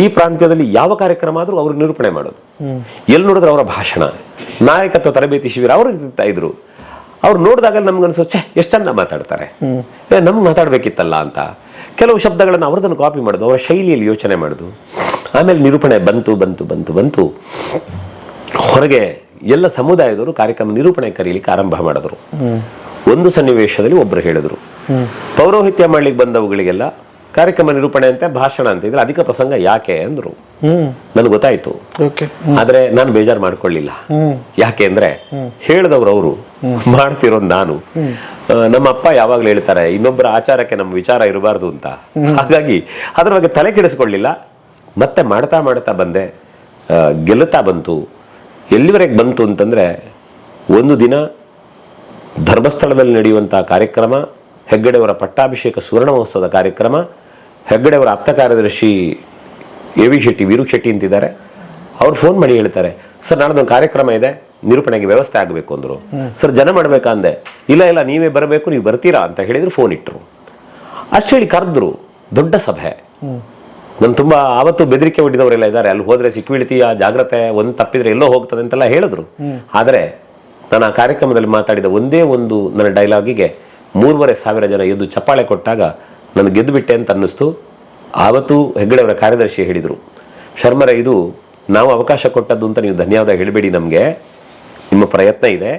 ಈ ಪ್ರಾಂತ್ಯದಲ್ಲಿ ಯಾವ ಕಾರ್ಯಕ್ರಮ ಆದ್ರೂ ಅವರು ನಿರೂಪಣೆ ಮಾಡೋದು. ಎಲ್ಲಿ ನೋಡಿದ್ರೆ ಅವರ ಭಾಷಣ, ನಾಯಕತ್ವ ತರಬೇತಿ ಶಿಬಿರ ಅವರು ಇರ್ತಾ ಇದ್ರು. ಅವ್ರು ನೋಡಿದಾಗ ನಮ್ಗನ್ಸೋ ಎಷ್ಟು ಚಂದ ಮಾತಾಡ್ತಾರೆ, ನಮ್ಗೆ ಮಾತಾಡ್ಬೇಕಿತ್ತಲ್ಲ ಅಂತ. ಕೆಲವು ಶಬ್ದಗಳನ್ನು ಅವ್ರದನ್ನು ಕಾಪಿ ಮಾಡೋದು, ಅವರ ಶೈಲಿಯಲ್ಲಿ ಯೋಚನೆ ಮಾಡೋದು. ಆಮೇಲೆ ನಿರೂಪಣೆ ಬಂತು. ಹೊರಗೆ ಎಲ್ಲ ಸಮುದಾಯದವರು ಕಾರ್ಯಕ್ರಮ ನಿರೂಪಣೆ ಕರೀಲಿಕ್ಕೆ ಆರಂಭ ಮಾಡಿದ್ರು. ಒಂದು ಸನ್ನಿವೇಶದಲ್ಲಿ ಒಬ್ರು ಹೇಳಿದ್ರು, ಪೌರೋಹಿತ್ಯ ಮಾಡ್ಲಿಕ್ಕೆ ಬಂದವುಗಳಿಗೆಲ್ಲ ಕಾರ್ಯಕ್ರಮ ನಿರೂಪಣೆ ಅಂತ ಭಾಷಣ ಅಂತ ಇದ್ರೆ ಅಧಿಕ ಪ್ರಸಂಗ ಯಾಕೆ ಅಂದ್ರು. ನನ್ಗೆ ಗೊತ್ತಾಯ್ತು. ಆದ್ರೆ ನಾನು ಬೇಜಾರು ಮಾಡ್ಕೊಳ್ಳಿಲ್ಲ. ಯಾಕೆ ಅಂದ್ರೆ ಹೇಳಿದವ್ರು ಅವರು, ಮಾಡ್ತಿರೋದು ನಾನು. ನಮ್ಮ ಅಪ್ಪ ಯಾವಾಗ್ಲೂ ಹೇಳ್ತಾರೆ, ಇನ್ನೊಬ್ಬರ ಆಚಾರಕ್ಕೆ ನಮ್ಮ ವಿಚಾರ ಇರಬಾರ್ದು ಅಂತ. ಹಾಗಾಗಿ ಅದ್ರ ಬಗ್ಗೆ ತಲೆ ಕೆಡಿಸ್ಕೊಳ್ಳಿಲ್ಲ. ಮತ್ತೆ ಮಾಡ್ತಾ ಬಂದೆ. ಗೆಲ್ಲುತ್ತಾ ಬಂತು. ಎಲ್ಲಿವರೆಗೆ ಬಂತು ಅಂತಂದ್ರೆ, ಒಂದು ದಿನ ಧರ್ಮಸ್ಥಳದಲ್ಲಿ ನಡೆಯುವಂತಹ ಕಾರ್ಯಕ್ರಮ, ಹೆಗ್ಗಡೆಯವರ ಪಟ್ಟಾಭಿಷೇಕ ಸುವರ್ಣ ಮಹೋತ್ಸವದ ಕಾರ್ಯಕ್ರಮ. ಹೆಗ್ಗಡೆಯವರ ಆಪ್ತ ಕಾರ್ಯದರ್ಶಿ AV ಶೆಟ್ಟಿ, ವೀರು ಶೆಟ್ಟಿ ಅಂತಿದ್ದಾರೆ. ಅವ್ರು ಫೋನ್ ಮಾಡಿ ಹೇಳ್ತಾರೆ, ಸರ್ ನಾಳದೊಂದು ಕಾರ್ಯಕ್ರಮ ಇದೆ, ನಿರೂಪಣೆಗೆ ವ್ಯವಸ್ಥೆ ಆಗಬೇಕು ಅಂದ್ರು. ಸರ್ ಜನ ಮಾಡ್ಬೇಕಾ ಅಂದೆ. ಇಲ್ಲ ನೀವೇ ಬರಬೇಕು, ನೀವು ಬರ್ತೀರಾ ಅಂತ ಹೇಳಿದ್ರು. ಫೋನ್ ಇಟ್ಟರು. ಅಷ್ಟು ಹೇಳಿ ಕರೆದ್ರು. ದೊಡ್ಡ ಸಭೆ. ನಾನು ತುಂಬಾ ಆವತ್ತು ಬೆದರಿಕೆ ಹೊಡಿದವರೆಲ್ಲ ಇದ್ದಾರೆ, ಅಲ್ಲಿ ಹೋದ್ರೆ ಸಿಕ್ಕಿಬೀಳ್ತೀಯ, ಜಾಗ್ರತೆ, ಒಂದು ತಪ್ಪಿದ್ರೆ ಎಲ್ಲೋ ಹೋಗ್ತದೆ ಅಂತೆಲ್ಲ ಹೇಳಿದ್ರು. ಆದರೆ ನಾನು ಆ ಕಾರ್ಯಕ್ರಮದಲ್ಲಿ ಮಾತಾಡಿದ ಒಂದೇ ಒಂದು ನನ್ನ ಡೈಲಾಗಿಗೆ 3,500 ಜನ ಎದ್ದು ಚಪ್ಪಾಳೆ ಕೊಟ್ಟಾಗ ನಾನು ಗೆದ್ದು ಬಿಟ್ಟೆ ಅಂತ ಅನ್ನಿಸ್ತು. ಆವತ್ತು ಹೆಗ್ಗಡೆಯವರ ಕಾರ್ಯದರ್ಶಿ ಹೇಳಿದರು, ಶರ್ಮರ ಇದು ನಾವು ಅವಕಾಶ ಕೊಟ್ಟದ್ದು ಅಂತ ನೀವು ಧನ್ಯವಾದ ಹೇಳಬೇಡಿ, ನಮಗೆ ನಿಮ್ಮ ಪ್ರಯತ್ನ ಇದೆ.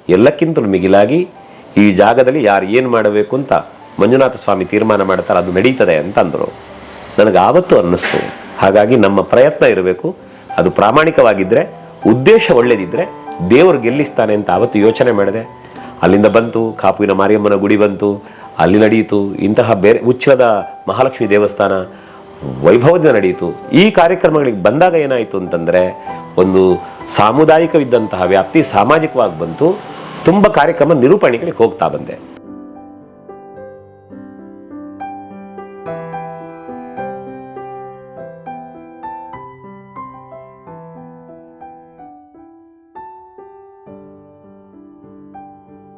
ಎಲ್ಲಕ್ಕಿಂತಲೂ ಮಿಗಿಲಾಗಿ ಈ ಜಾಗದಲ್ಲಿ ಯಾರು ಏನು ಮಾಡಬೇಕು ಅಂತ ಮಂಜುನಾಥ ಸ್ವಾಮಿ ತೀರ್ಮಾನ ಮಾಡ್ತಾರೆ, ಅದು ನಡೀತದೆ ಅಂತ ಅಂದರು. ನನಗೆ ಆವತ್ತು ಅನ್ನಿಸ್ತು. ಹಾಗಾಗಿ ನಮ್ಮ ಪ್ರಯತ್ನ ಇರಬೇಕು. ಅದು ಪ್ರಾಮಾಣಿಕವಾಗಿದ್ದರೆ, ಉದ್ದೇಶ ಒಳ್ಳೇದಿದ್ರೆ ದೇವರು ಗೆಲ್ಲಿಸ್ತಾನೆ ಅಂತ ಆವತ್ತು ಯೋಚನೆ ಮಾಡಿದೆ. ಅಲ್ಲಿಂದ ಬಂತು. ಕಾಪುವಿನ ಮಾರಿಯಮ್ಮನ ಗುಡಿ ಬಂತು, ಅಲ್ಲಿ ನಡೆಯಿತು. ಇಂತಹ ಬೇರೆ ಉಚ್ಚಿಲದ ಮಹಾಲಕ್ಷ್ಮಿ ದೇವಸ್ಥಾನ ವೈಭವದಿಂದ ನಡೆಯಿತು. ಈ ಕಾರ್ಯಕ್ರಮಗಳಿಗೆ ಬಂದಾಗ ಏನಾಯಿತು ಅಂತಂದರೆ, ಒಂದು ಸಾಮುದಾಯಿಕವಿದ್ದಂತಹ ವ್ಯಾಪ್ತಿ ಸಾಮಾಜಿಕವಾಗಿ ಬಂತು. ತುಂಬ ಕಾರ್ಯಕ್ರಮ ನಿರೂಪಣೆಗಳಿಗೆ ಹೋಗ್ತಾ ಬಂದೆ.